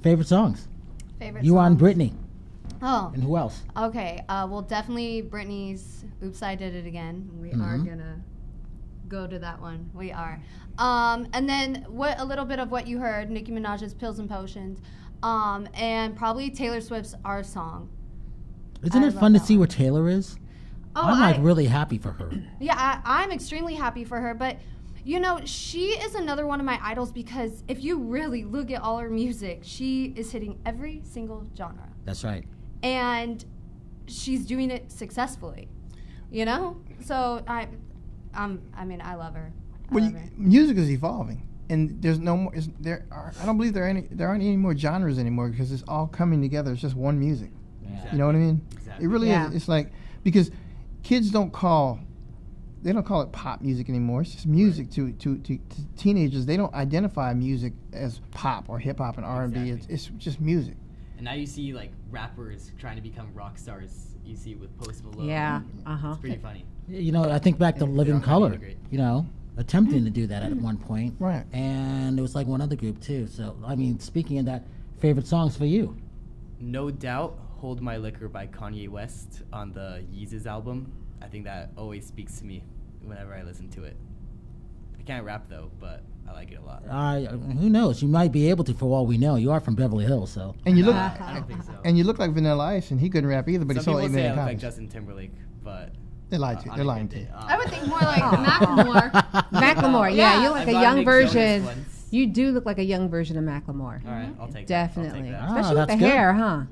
Favorite songs? Favorite You on songs? Britney. Oh, And who else? okay. Well, definitely Britney's "Oops, I Did It Again." We are gonna go to that one. We are. And then a little bit of what you heard, Nicki Minaj's "Pills and Potions," and probably Taylor Swift's "Our Song." Isn't I it love fun to that see one. where Taylor is? Oh, I'm like really happy for her. Yeah, I'm extremely happy for her, but you know, she is another one of my idols because if you really look at all her music, she is hitting every single genre. That's right. And she's doing it successfully. You know? So I mean, I love her. I Well, love her. music is evolving, and there's no more. I don't believe there aren't any more genres anymore because it's all coming together. It's just one music. Yeah. You know what I mean? Exactly. It really Yeah. is. It's like because kids don't call it pop music anymore. It's just music to teenagers. They don't identify music as pop or hip hop and R&B. Exactly. It's just music. And now you see like rappers trying to become rock stars. You see with Post Malone. Yeah. It's pretty funny. You know, I think back to Living all Color, integrate. you know, attempting to do that at one point. Right. And it was like one other group too. So, I mean, speaking of that, favorite songs for you? No doubt, "Hold My Liquor" by Kanye West on the Yeezus album. I think that always speaks to me whenever I listen to it. I can't rap though, but I like it a lot. Who knows? You might be able to for all we know. You are from Beverly Hills, so. And you look I don't think so. and you look like Vanilla Ice, and he couldn't rap either, but he Some sold people 8 say I million look like copies. Justin Timberlake, but They lied to you. on They're a lying good to you. day, I would think more like Macklemore. Macklemore, yeah, you look like I a bought young Nick Jonas version. once. You do look like a young version of Macklemore. All right, I'll take Definitely. that. Ah, Especially with the that's good. hair, huh?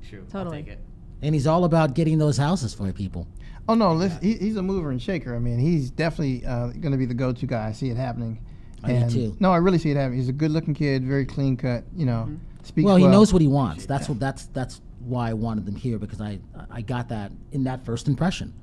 True. Totally. I'll take it. And he's all about getting those houses for people. Oh no, listen, he's a mover and shaker. I mean, he's definitely going to be the go-to guy. I see it happening. I do And- too. No, I really see it happening. He's a good-looking kid, very clean cut. You know, speaks Well, he knows what he wants. That's why I wanted them here because I got that in that first impression.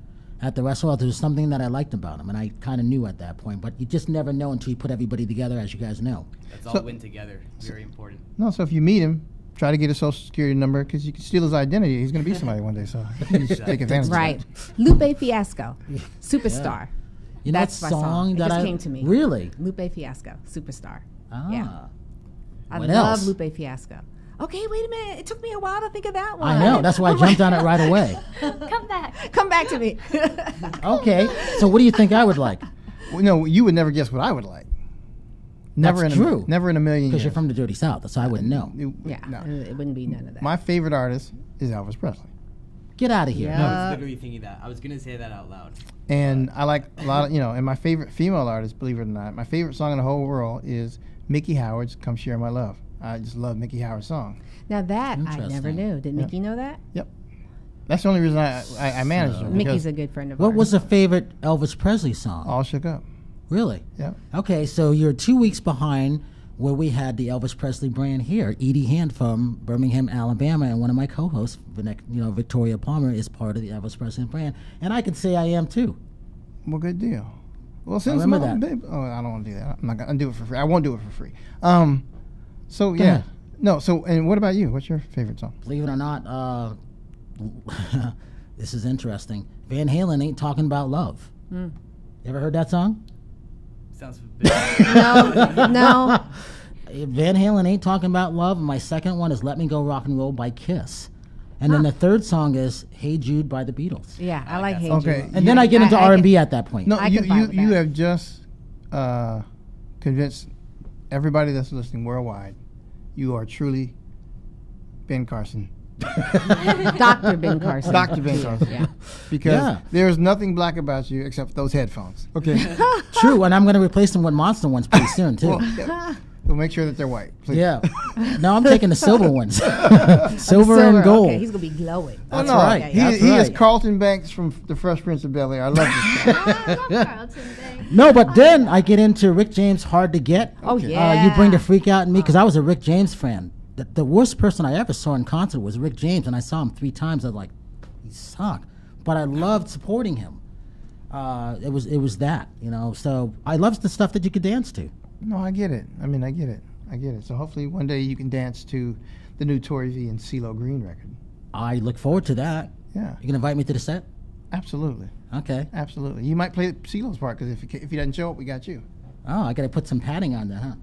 At the restaurant, there was something that I liked about him, and I kind of knew at that point. But you just never know until you put everybody together, as you guys know. Let's all So- win together. Very important. No, so if you meet him, try to get his social security number because you can steal his identity. He's going to be somebody one day, so you just take advantage of Right. it. Lupe Fiasco, Superstar. You know That's that my song It that just I came to me. really. Lupe Fiasco, Superstar. Ah. Yeah. I What love else? Lupe Fiasco. Okay, wait a minute. It took me a while to think of that one. I know. That's why I jumped on it right away. Come back. Come back to me. Okay. So what do you think I would like? Well, no, you would never guess what I would like. Never That's in true. Never in a million years. Because you're from the dirty South, so I wouldn't know. Yeah, No. it wouldn't be none of that. My favorite artist is Elvis Presley. Get out of here. Yeah. I was literally thinking that. I was gonna say that out loud. And I like a lot of, and my favorite female artist, believe it or not, my favorite song in the whole world is Mickey Howard's Come Share My Love. I just love Mickey Howard's song. Now that I never Interesting. knew. Did Mickey know that? That's the only reason I managed her. Mickey's because a good friend of What ours. was a favorite Elvis Presley song? All Shook Up. Really? Yeah. Okay, so you're 2 weeks behind where we had the Elvis Presley brand here. Edie Hand from Birmingham, Alabama, and one of my co-hosts, Victoria Palmer, is part of the Elvis Presley brand. And I can say I am too. Well, good deal. Well, since remember my that. babe, I don't want to do that. I'm not gonna do it for free. I won't do it for free. So Go yeah. ahead. No. So and what about you? What's your favorite song? Believe it or not, this is interesting. Van Halen ain't talking about love. You ever heard that song? Sounds familiar. No. Van Halen ain't talking about love. And my second one is Let Me Go Rock and Roll by Kiss. And then the third song is Hey Jude by the Beatles. Yeah, I like that Hey song. Okay. Jude. And then I get into I R&B at that point. No, I you can vibe with you that. have just convinced everybody that's listening worldwide. You are truly Ben Carson. Dr. Ben Carson. Dr. Ben Carson. Yeah. Because Yeah. there's nothing black about you except those headphones. Okay. True, and I'm going to replace them with monster ones pretty soon, too. Well, yeah. So make sure that they're white. Please. Yeah. No, I'm taking the silver ones. silver and gold. Okay, he's gonna be glowing. Oh, That's no. right. He, That's he is right. Carlton Banks from The Fresh Prince of Bel-Air. I love this guy. I love Carlton Banks. No, but then I get into Rick James, Hard to Get. Oh yeah. You bring the freak out in me because I was a Rick James fan. The worst person I ever saw in concert was Rick James, and I saw him 3 times. I was like, he sucked. But I loved supporting him. It was that, So I love the stuff that you could dance to. No, I get it. I mean, I get it. So hopefully one day you can dance to the new Tory V and CeeLo Green record. I look forward to that. Yeah, You can invite me to the set? absolutely. Okay. Absolutely. You might play CeeLo's part because if he doesn't show up, we got you. Oh, I got to put some padding on that, huh?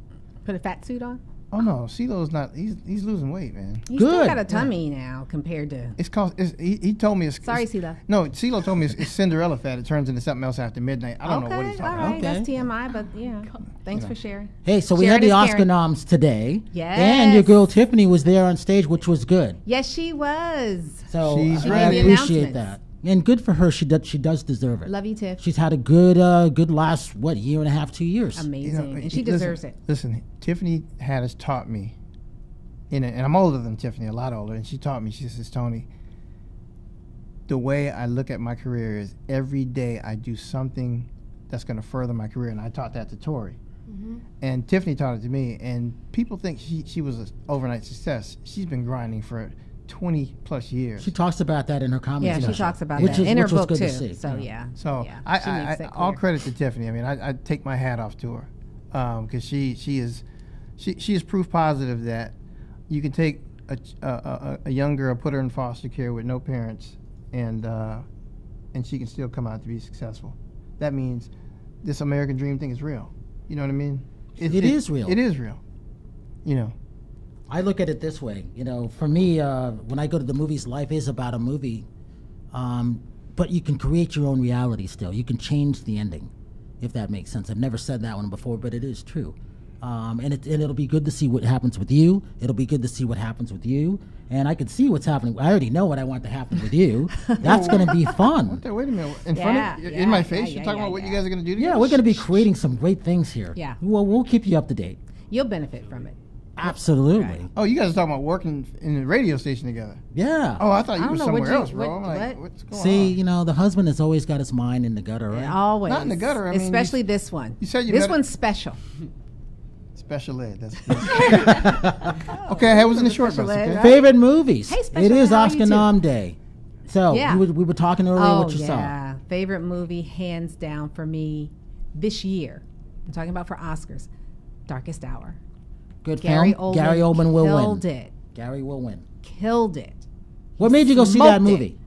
Put a fat suit on. Oh no, CeeLo's not. He's losing weight, man. He's still Good. got a tummy now compared to. It's called. He told me it's. Sorry, it's, CeeLo. No, CeeLo told me it's Cinderella fat. It turns into something else after midnight. I don't know what he's all talking right, about. that's TMI, but yeah. Thanks for sharing. Hey, so we Sharon had the is Oscar caring. noms today. Yes. And your girl Tiffany was there on stage, which was good. Yes, she was. So She's I ready. appreciate Announcements. that. And good for her. She does deserve it. Love you, Tiff. She's had a good last, year and a half, 2 years. Amazing. and she listen, deserves it. Listen, Tiffany Haddish taught me, and I'm older than Tiffany, a lot older, and she taught me. She says, Tony, the way I look at my career is every day I do something that's going to further my career, and I taught that to Tori. And Tiffany taught it to me, and people think she was an overnight success. She's been grinding for 20 plus years. She talks about that in her comedy Yeah, special. she talks about which that is, in her which was book good too. to see. So yeah. So yeah, I, she makes it all clear. credit to Tiffany. I mean, I take my hat off to her because she is proof positive that you can take a young girl, put her in foster care with no parents, and she can still come out to be successful. That means this American dream thing is real. You know what I mean? It is real. It is real. You know. I look at it this way. For me, when I go to the movies, life is about a movie. But you can create your own reality still. You can change the ending, if that makes sense. I've never said that one before, but it is true. And it'll be good to see what happens with you. It'll be good to see what happens with you. And I can see what's happening. I already know what I want to happen with you. That's going to be fun. Wait a minute. In my face, you're talking about what you guys are going to do together? Yeah, we're going to be creating some great things here. Yeah. Well, we'll keep you up to date. You'll benefit from it. Absolutely. Right. Oh, you guys are talking about working in the radio station together. Yeah. Oh, I thought you I were don't know, somewhere else, what- bro. I'm like, what? what's going See, on? the husband has always got his mind in the gutter, right? Always. Not in the gutter, I mean, especially this one. you said you this met- one's special. Special ed. That's okay. I was in the short Special bus. ed, Okay? right? Favorite movies. Hey, Special it is Ed, how are Oscar you too? nom day. So Yeah. we were talking earlier what you saw. yeah. Favorite movie, hands down for me, this year. I'm talking about for Oscars. Darkest Hour. Good Gary film. Gary Oldman will killed win. it. Gary will win. Killed it. What made you go see that smoked it. movie?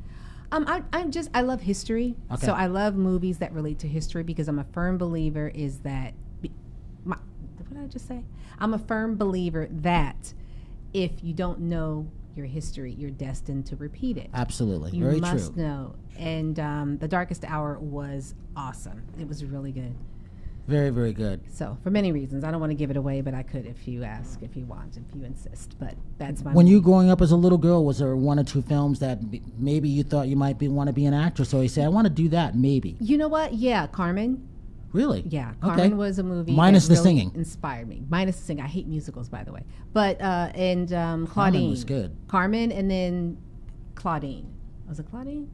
I love history. Okay. So I love movies that relate to history because I'm a firm believer is that, what did I just say? I'm a firm believer that if you don't know your history, you're destined to repeat it. Absolutely. You Very must true. know. And The Darkest Hour was awesome. It was really good. Very, very good. So for many reasons, I don't want to give it away, but I could if you ask, if you want, if you insist. But that's my When you movie. growing up as a little girl, was there one or two films that maybe you thought you might want to be an actress? So you say, I want to do that, maybe. You know what? Yeah, Carmen. Really? Yeah, Okay. Carmen was a movie Minus that the really singing. inspired me. Minus the singing. I hate musicals, by the way. But Claudine was good. Carmen, and then Claudine. Was it Claudine?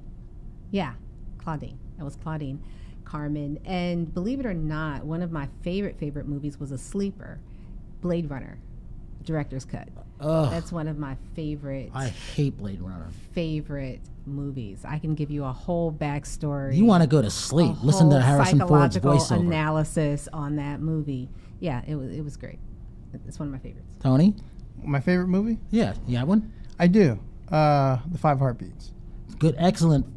Yeah, Claudine. It was Claudine. Carmen, and believe it or not, one of my favorite movies was a sleeper, Blade Runner, director's cut. Ugh, That's one of my favorite I hate Blade Runner. movies. I can give you a whole backstory. You want to go to sleep. Listen to whole Harrison Ford's psychological voiceover. analysis on that movie. Yeah, it was great. It's one of my favorites. Tony? My favorite movie? Yeah, you have one? I do. The Five Heartbeats. Good, excellent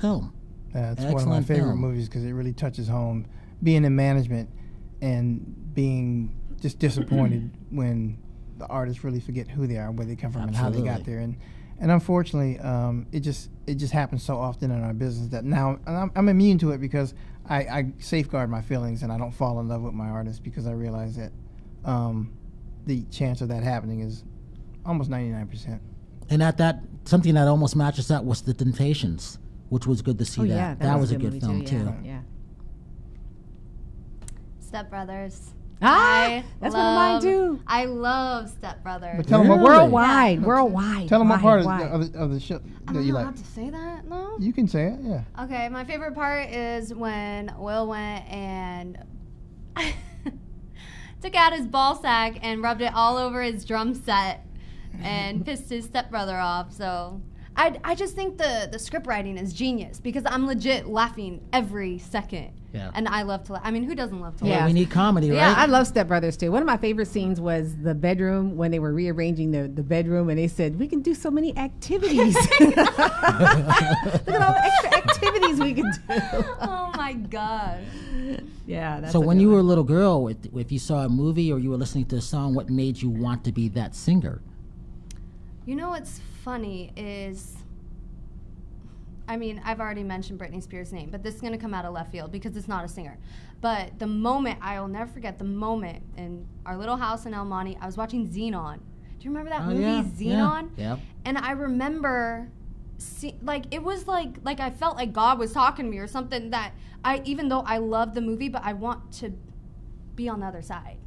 film. It's one of my Excellent favorite film. movies because it really touches home. Being in management and being just disappointed when the artists really forget who they are, where they come from, and how they got Absolutely. there. And unfortunately, it just happens so often in our business that now and I'm immune to it because I safeguard my feelings and I don't fall in love with my artists because I realize that the chance of that happening is almost 99%. And at that, something that almost matches that was The Temptations, which was good to see that. Yeah, that was a movie good film, too. Yeah. Step Brothers. Ah, that's one of mine too. I love Step Brothers. But tell them what Really? Worldwide, worldwide. Tell them what part wide. of the show I'm that you not like. allowed to say that, no? You can say it, yeah. Okay, my favorite part is when Will went and took out his ball sack and rubbed it all over his drum set and pissed his stepbrother off. So I just think the script writing is genius because I'm legit laughing every second. Yeah. And I love to laugh. I mean, who doesn't love to Yeah, laugh? we need comedy, right? Yeah, I love Step Brothers too. One of my favorite scenes was the bedroom when they were rearranging the bedroom and they said, we can do so many activities. Look at all the extra activities we can do. Oh my gosh. Yeah. That's So a when good you were one. a little girl, if you saw a movie or you were listening to a song, what made you want to be that singer? You know what's funny is, I mean, I've already mentioned Britney Spears' name, but this is going to come out of left field because it's not a singer. But the moment, I will never forget the moment in our little house in El Monte, I was watching Xenon. Do you remember that movie, Xenon? Yeah. And I remember, it was like I felt like God was talking to me or something, that even though I love the movie, but I want to be on the other side.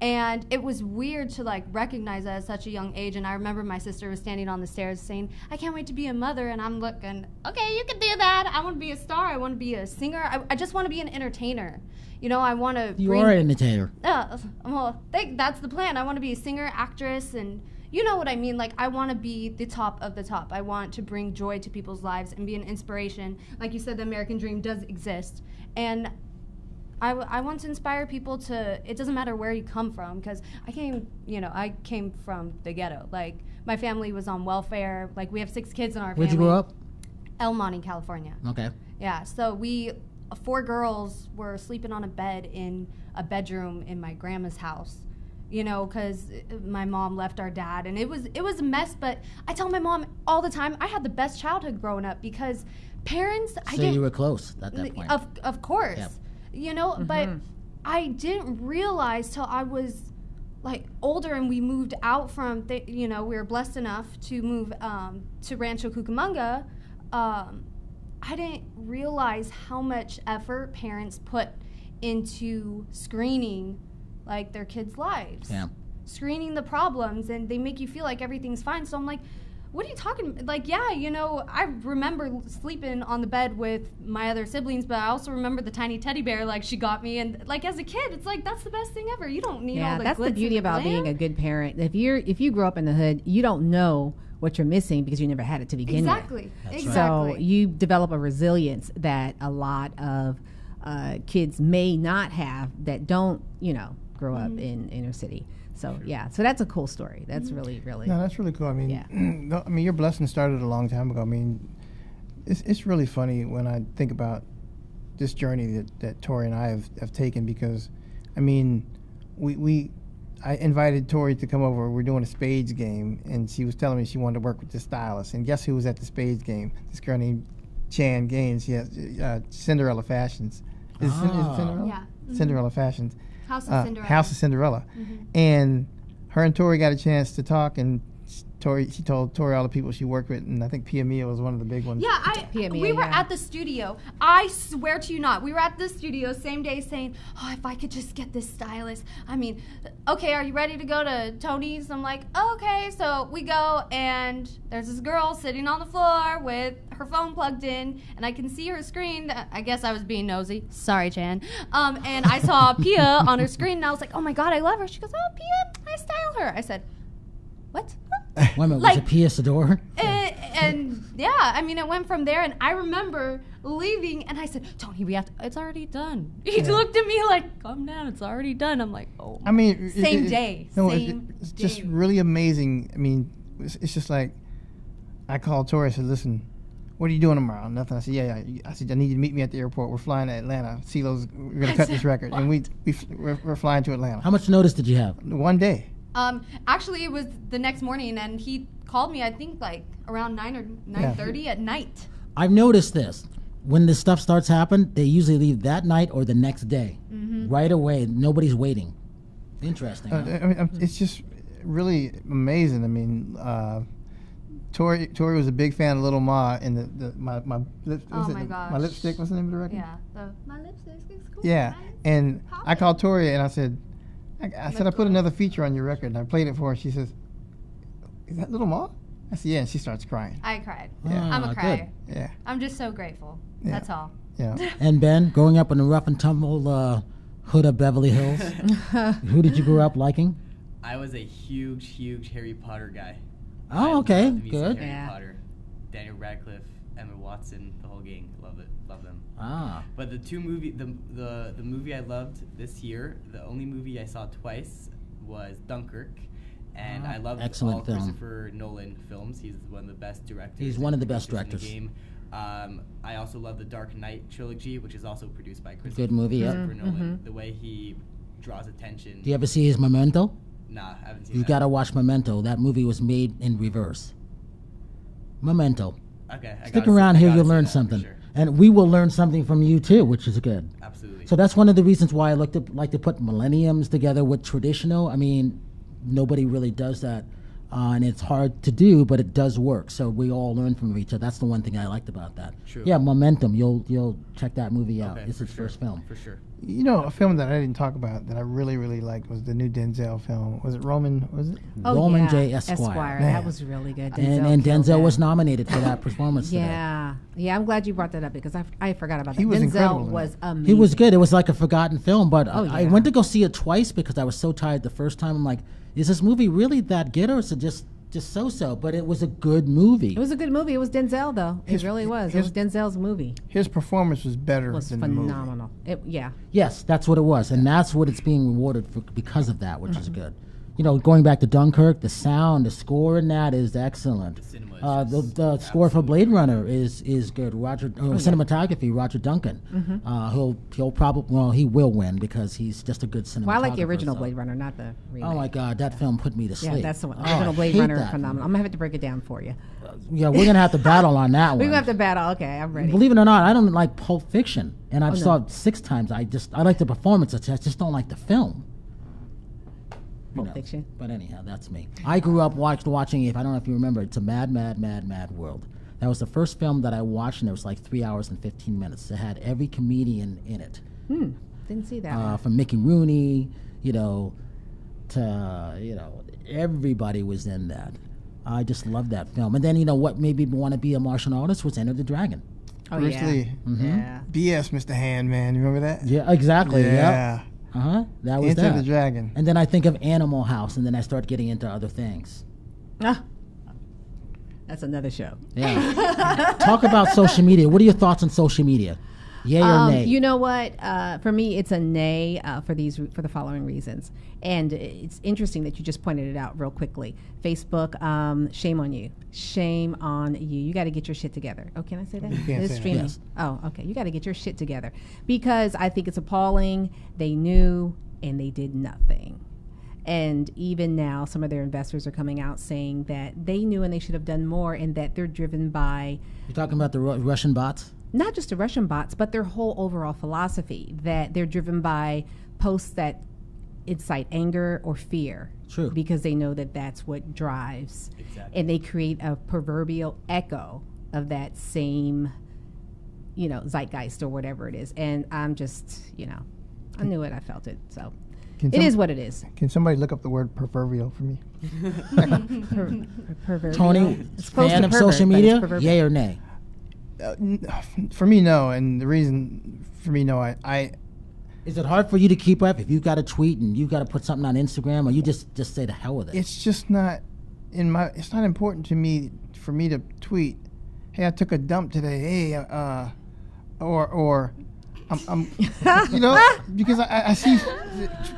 And it was weird to recognize that at such a young age. And I remember my sister was standing on the stairs saying, I can't wait to be a mother. And I'm looking, okay, you can do that. I want to be a star. I want to be a singer. I just want to be an entertainer. You know, I want to You are an entertainer. Well, that's the plan. I want to be a singer, actress, and you know what I mean. I want to be the top of the top. I want to bring joy to people's lives and be an inspiration. Like you said, the American dream does exist. And I want to inspire people to, it doesn't matter where you come from, because I came from the ghetto. My family was on welfare. We have 6 kids in our family. Where'd you grow up? El Monte, California. Okay. Yeah, so we 4 girls were sleeping on a bed in a bedroom in my grandma's house, because my mom left our dad, and it was a mess. But I tell my mom all the time, I had the best childhood growing up because parents. So you were close at that point. Of course, Yep. But I didn't realize till I was older, and we moved out from. We were blessed enough to move to Rancho Cucamonga. I didn't realize how much effort parents put into screening their kids' lives. Yeah. Screening the problems, and they make you feel like everything's fine. So I'm like, what are you talking about? I remember sleeping on the bed with my other siblings, but I also remember the tiny teddy bear she got me, and as a kid, it's that's the best thing ever. You don't need all the that's the glitz beauty and the about being glam. a good parent. If you grow up in the hood, you don't know what you're missing because you never had it to begin Exactly. with. Exactly. So you develop a resilience that a lot of kids may not have that don't, grow up in inner city. So so that's a cool story. That's really, really. No, that's really cool. I mean, Yeah. I mean, your blessing started a long time ago. I mean, it's really funny when I think about this journey that Tori and I have taken, because, I mean, I invited Tori to come over. We're doing a spades game, and she was telling me she wanted to work with the stylist. And guess who was at the spades game? This girl named Chan Gaines. She has Cinderella Fashions. Is it Cinderella? Yeah. Mhm. Cinderella Fashions. House of Cinderella. House of Cinderella. And her and Tori got a chance to talk, and she told Tori all the people she worked with, and I think Pia Mia was one of the big ones. Yeah, Pia Mia, we were yeah. at the studio. I swear to you not. We were at the studio same day saying, oh, if I could just get this stylist. I mean, okay, are you ready to go to Tony's? I'm like, okay. So we go, and there's this girl sitting on the floor with her phone plugged in, and I can see her screen. I guess I was being nosy. Sorry, Chan. And I saw Pia on her screen, and I was like, oh my God, I love her. She goes, oh, Pia, I style her. I said, what? Wait a minute, was it Pia Sador? And yeah, I mean, it went from there, and I remember leaving, and I said, Tony, it's already done. He looked at me like, calm down, it's already done. I'm like, oh. I mean, Same day. It's just really amazing. I mean, it's just like, I called Tori. I said, listen, what are you doing tomorrow? Nothing. I said, yeah. I said, I need you to meet me at the airport. We're flying to Atlanta. CeeLo's, we're going to cut this record. And we're flying to Atlanta. How much notice did you have? 1 day. Actually, it was the next morning, and he called me, I think, around 9 or 9:30 at night. I've noticed this. When this stuff starts happening, they usually leave that night or the next day. Right away. Nobody's waiting. Interesting. Huh? I mean, it's just really amazing. I mean, Tori was a big fan of Little Ma, and my gosh. My Lipstick. What's the name of the record? Yeah. My lipstick is cool. Yeah, Right? and Pop I it. called Tori and I said, I put another feature on your record, and I played it for her. She says, is that Little Ma? I said, yeah, and she starts crying. I cried. Yeah. I'm a good. crier. Yeah, I'm just so grateful. Yeah. That's all. yeah. And Ben, growing up in the rough and tumble hood of Beverly Hills, who did you grow up liking? I was a huge Harry Potter guy. Oh, I okay, loved me some good. Harry Yeah. Potter, Daniel Radcliffe, Emma Watson, the whole gang. Love it. Love them. Ah. But the movie I loved this year, the only movie I saw twice was Dunkirk. And I love excellent all film. Christopher Nolan films. He's one of the best directors. He's one of the best producers directors. in the game. I also love the Dark Knight trilogy, which is also produced by Good movie, yeah. Christopher Nolan. The way he draws attention. Do you ever see his Memento? Nah, I haven't seen You that. gotta watch Memento. That movie was made in reverse. Memento. Okay. Stick around here, you'll learn something. Sure. And we will learn something from you too, which is good. Absolutely. So that's one of the reasons why I like to put millenniums together with traditional. I mean, nobody really does that, and it's hard to do, but it does work. So we all learn from each other. That's the one thing I liked about that. True. Yeah, Momentum. You'll check that movie out. Okay, It's for his sure. first film. For sure. You know, a film that I didn't talk about that I really, really liked was the new Denzel film. Was it Roman? Was it? Roman J. Esquire. That Man. was really good. And killed Denzel that. was nominated for that performance today. Yeah, I'm glad you brought that up because I forgot about that. He was incredible Denzel in was that. amazing. He was good. It was like a forgotten film, but I yeah. went to go see it twice because I was so tired the first time. I'm like, is this movie really that good or is it just so-so? But it was a good movie. It was a good movie. It was Denzel though. It really was. It was Denzel's movie. His performance was better It was than the movie. phenomenal. Yeah. Yes, that's what it was, and that's what it's being rewarded for because of that, which is good. You know, going back to Dunkirk, the sound, the score in that is excellent. cinema is The score for Blade Runner is good. Cinematography, Roger Duncan. He'll probably he will win because he's just a good cinematographer. Well, I like the original so. Blade Runner, not the remake. Oh my God, that film put me to sleep. Yeah, that's the one. Oh, Original I Blade hate Runner, that phenomenal. I'm gonna have to break it down for you. Yeah, we're gonna have to battle on that one. We're gonna have to battle. Okay, I'm ready. Believe it or not, I don't like Pulp Fiction, and I've no. saw it 6 times. I like the performance. I just don't like the film. Pulp Fiction. But anyhow, that's me. I grew up watching. If I don't know if you remember, it's a Mad World. That was the first film that I watched, and it was like 3 hours and 15 minutes. It had every comedian in it, Didn't see that one. from Mickey Rooney, to everybody was in that. I just loved that film. And then what made me want to be a martial artist was Enter the Dragon. Oh Bruce yeah. Lee. Yeah. BS, Mr. Handman. You remember that? Yeah, exactly. Yeah. That was Enter that. the Dragon. And then I think of Animal House, and then I start getting into other things. Ah, that's another show. Yeah. Talk about social media. What are your thoughts on social media? Yay or nay? You know what? For me, it's a nay for the following reasons. And it's interesting that you just pointed it out real quickly. Facebook, shame on you. Shame on you. You got to get your shit together. Oh, can I say that? can't It is say that. streaming. Yes. Oh, okay. You got to get your shit together because I think it's appalling. They knew and they did nothing. And even now, some of their investors are coming out saying that they knew and they should have done more, and that they're driven by You're talking about the Russian bots? not just the Russian bots, but their whole overall philosophy, that they're driven by posts that incite anger or fear. True. Because they know that that's what drives. Exactly. And they create a proverbial echo of that same, zeitgeist or whatever it is. And I'm just, I knew it, I felt it. So it is what it is. Can somebody look up the word proverbial for me? Perverbial. Tony, It's close fan to of pervert, social but it's media? proverbial. Yay or nay? For me, no. And the reason for me, no, I Is it hard for you to keep up if you've got to tweet and you've got to put something on Instagram, or you just say the hell with it? it's just not it's not important to me for me to tweet, hey, I took a dump today, hey, or I'm because I see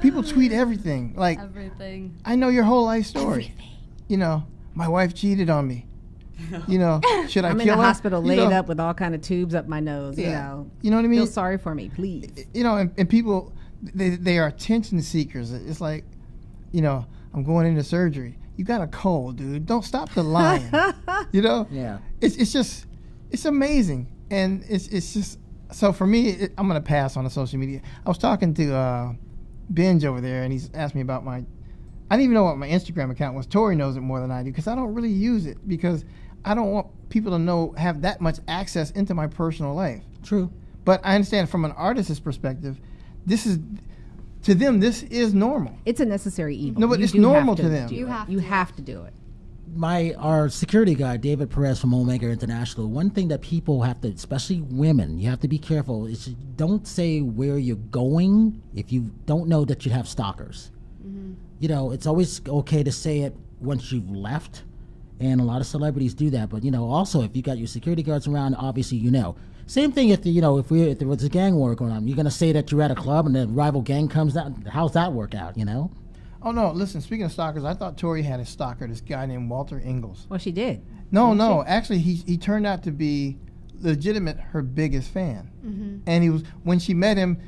people tweet everything, like Everything. I know your whole life story. My wife cheated on me. Should I I'm in kill the her? hospital laid up with all kind of tubes up my nose, Yeah. You know what I mean? Feel sorry for me, please. And people, they are attention seekers. It's like, I'm going into surgery. You got a cold, dude. Don't stop the lying. Yeah. It's amazing, and it's just so for me. I'm gonna pass on the social media. I was talking to Benj over there, and he's asked me about I didn't even know what my Instagram account was. Tori knows it more than I do because I don't really use it because I don't want people to have that much access into my personal life. True. But I understand from an artist's perspective, to them, this is normal. It's a necessary evil. No, but You it's do have normal to do them. it. You have You to. have to do it. Our security guy, David Perez from Omega International, one thing that people have to, especially women, you have to be careful is don't say where you're going if you don't know that you have stalkers. It's always okay to say it once you've left, And a lot of celebrities do that. But, also if you got your security guards around, obviously Same thing if, if there was a gang war going on. You're going to say that you're at a club and the rival gang comes out. How's that work out, Oh, no, listen, speaking of stalkers, I thought Tori had a stalker, this guy named Walter Ingalls. Well, she did. No, actually, he turned out to be legitimate her biggest fan. And when she met him,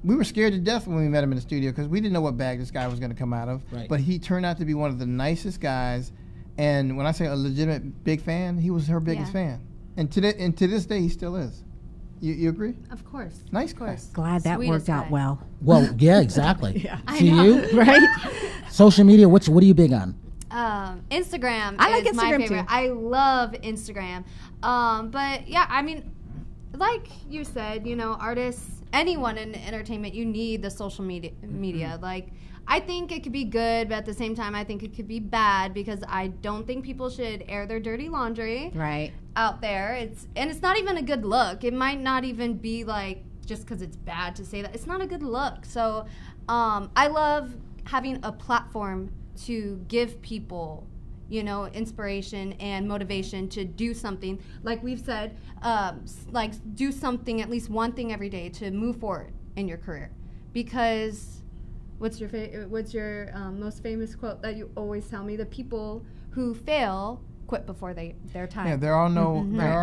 we were scared to death when we met him in the studio because we didn't know what bag this guy was going to come out of. Right. But he turned out to be one of the nicest guys. And when I say a legitimate big fan, he was her biggest fan. And to this day, he still is. You agree? Of course. Nice Of course. Glad that Sweetest worked out guy. well. Well, yeah, exactly. Yeah. See you? Right? Social media, what are you big on? Instagram I like is my Instagram, favorite. too. I love Instagram. But yeah, I mean, like you said, artists, anyone in entertainment, you need the social media. Like, I think it could be good, but at the same time, I think it could be bad because I don't think people should air their dirty laundry Right. out there. It's not even a good look. It might not even be like just because it's bad to say that. It's not a good look. So I love having a platform to give people, inspiration and motivation to do something. Like we've said, do something, at least one thing every day to move forward in your career. Because what's your most famous quote that you always tell me? The people who fail quit before their time. Yeah, there are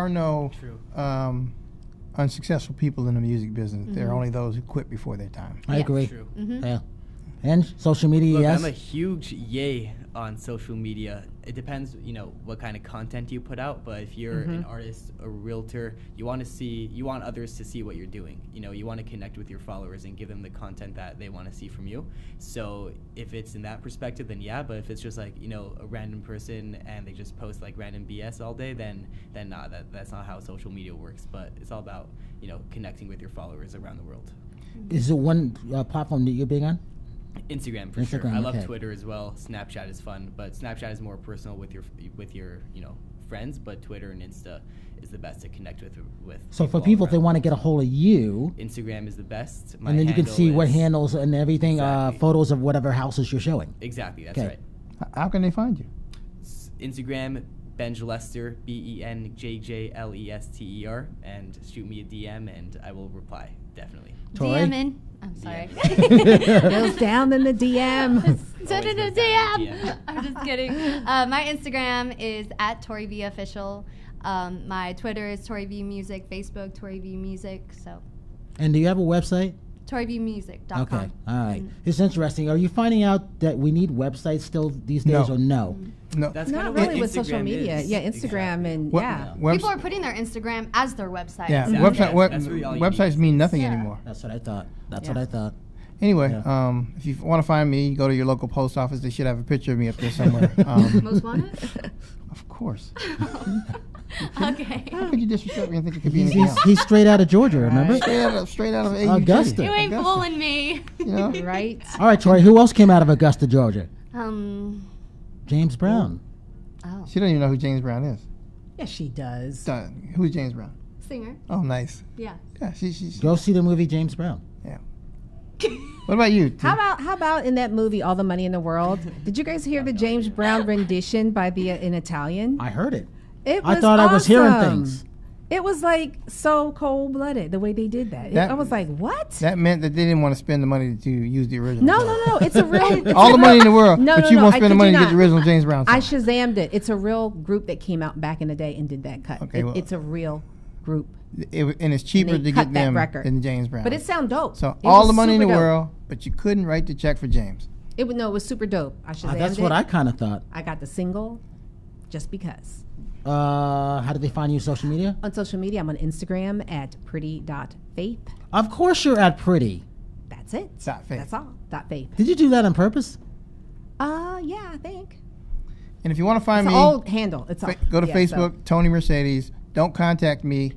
no True. Unsuccessful people in the music business. There are only those who quit before their time. I agree. True. Yeah. And social media, Look, yes? I'm a huge yay on social media. It depends, what kind of content you put out. But if you're an artist, a realtor, you want others to see what you're doing. You want to connect with your followers and give them the content that they want to see from you. So if it's in that perspective, then yeah. But if it's just like, a random person and they just post like random BS all day, then nah, that's not how social media works. But it's all about, connecting with your followers around the world. Is it one platform that you're big on? Instagram for sure. Instagram, I love okay. Twitter as well. Snapchat is fun, but Snapchat is more personal with your friends. But Twitter and Insta is the best to connect with. So for all people, if they around want to the get a hold of you, world. Instagram is the best. My and then you can handle see what is- handles and everything, Exactly. photos of whatever houses you're showing. Exactly, that's Okay. right. How can they find you? Instagram, Benjlester, BenJJLESTER, and shoot me a DM and I will reply definitely. Tori? DMing. I'm sorry. Goes down in the DM. Send it a Always goes down in the DM. I'm just kidding. My Instagram is @ToriVOfficial. My Twitter is ToriVMusic. Facebook, ToriVMusic. So, And do you have a website? ToriVMusic.com. Okay, all right. It's interesting. Are you finding out that we need websites still these days, No. or no? No. That's kind Not of what really with social Instagram media. is. Yeah, Instagram Exactly. and What- yeah. People are putting their Instagram as their website. Yeah, Exactly. website. That's really all you Websites need. mean nothing Yeah. anymore. That's what I thought. That's Yeah. what I thought. Anyway, Yeah. if you want to find me, go to your local post office. They should have a picture of me up there somewhere. Most wanted? Of course. Okay. How could you disrespect me and think it could be He's, anything he's, else? he's straight out of Georgia, remember? Straight out of AUG. Augusta. You ain't fooling me. You know? Right? All right, Troy, who else came out of Augusta, Georgia? James Oh. Brown. She don't even know who James Brown is. Yes, she does. Who's James Brown? Singer. Oh, nice. Yeah. Yeah, she. Go see the movie James Brown. Yeah. What about you? T? How about in that movie All the Money in the World? Did you guys hear the James Brown rendition by in Italian? I heard it. It I was thought I was hearing awesome. things. It was like so cold blooded the way they did that. That- I was like, what? That meant that they didn't want to spend the money to use the original. No. It's a real. it's All a the money in the real- world, No, but no, you no, won't I spend the kid money you to get the not. original James Brown song. I Shazammed it. It's a real group that came out back in the day and did that cut. Okay, well- It's a real group. And it's cheaper And they to cut get that them record. than James Brown. But it sound dope. So It all was the money in the super dope. world, but you couldn't write the check for James. It was super dope. I Shazammed That's it. what I kind of thought. I got the single just because. How did they find you on social media? On social media, I'm on Instagram at pretty.faith. Of course you're at Pretty. That's it. Dot faith. That's all. .faith. Did you do that on purpose? Yeah, I think. And if you want to find It's me, an old handle. It's all. go to yeah, Facebook, so- Tony Mercedes. Don't contact me.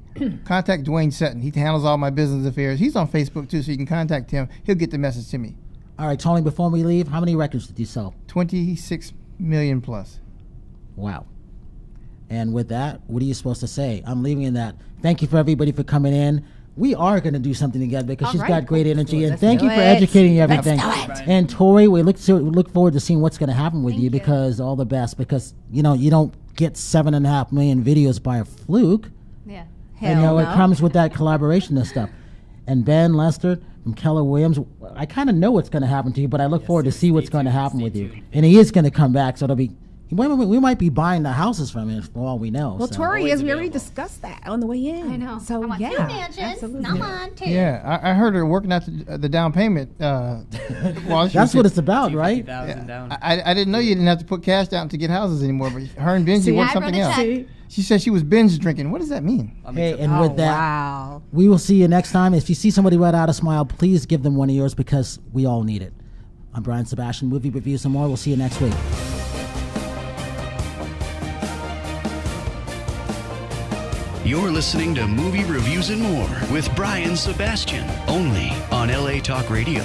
Contact Dwayne Sutton. He handles all my business affairs. He's on Facebook too, so you can contact him. He'll get the message to me. All right, Tony, before we leave, how many records did you sell? 26 million plus. Wow. And with that, what are you supposed to say? I'm leaving in that. Thank you for everybody for coming in. We are going to do something together because All she's right. got great Let's energy. do it. And Let's thank do you for it. educating Let's everything. do it. And Tori, we look forward to seeing what's going to happen with you Thank you. because all the best. Because you don't get 7.5 million videos by a fluke. Yeah. And, Hell it no. comes with that collaboration and stuff. And Ben Lester from Keller Williams, I kind of know what's going to happen to you, but I look forward to see what's going to happen with you. And he is going to come back, so it'll be. We might be buying the houses from him for all we know. Well, so. Tori Always is. We already available. discussed that on the way in. I know. So I want yeah, 2 mansions, absolutely. not one, 2. Yeah, I heard her working out the down payment. While she That's was what it's about, right? 250,000 down. I didn't know you didn't have to put cash down to get houses anymore, but her and Benji See, worked I something wrote a else. check. She said she was binge drinking. What does that mean? Hey, and Oh, with that, wow. we will see you next time. If you see somebody right out a smile, please give them one of yours because we all need it. I'm Brian Sebastian, Movie Reviews and More. We'll see you next week. You're listening to Movie Reviews and More with Brian Sebastian, only on LA Talk Radio.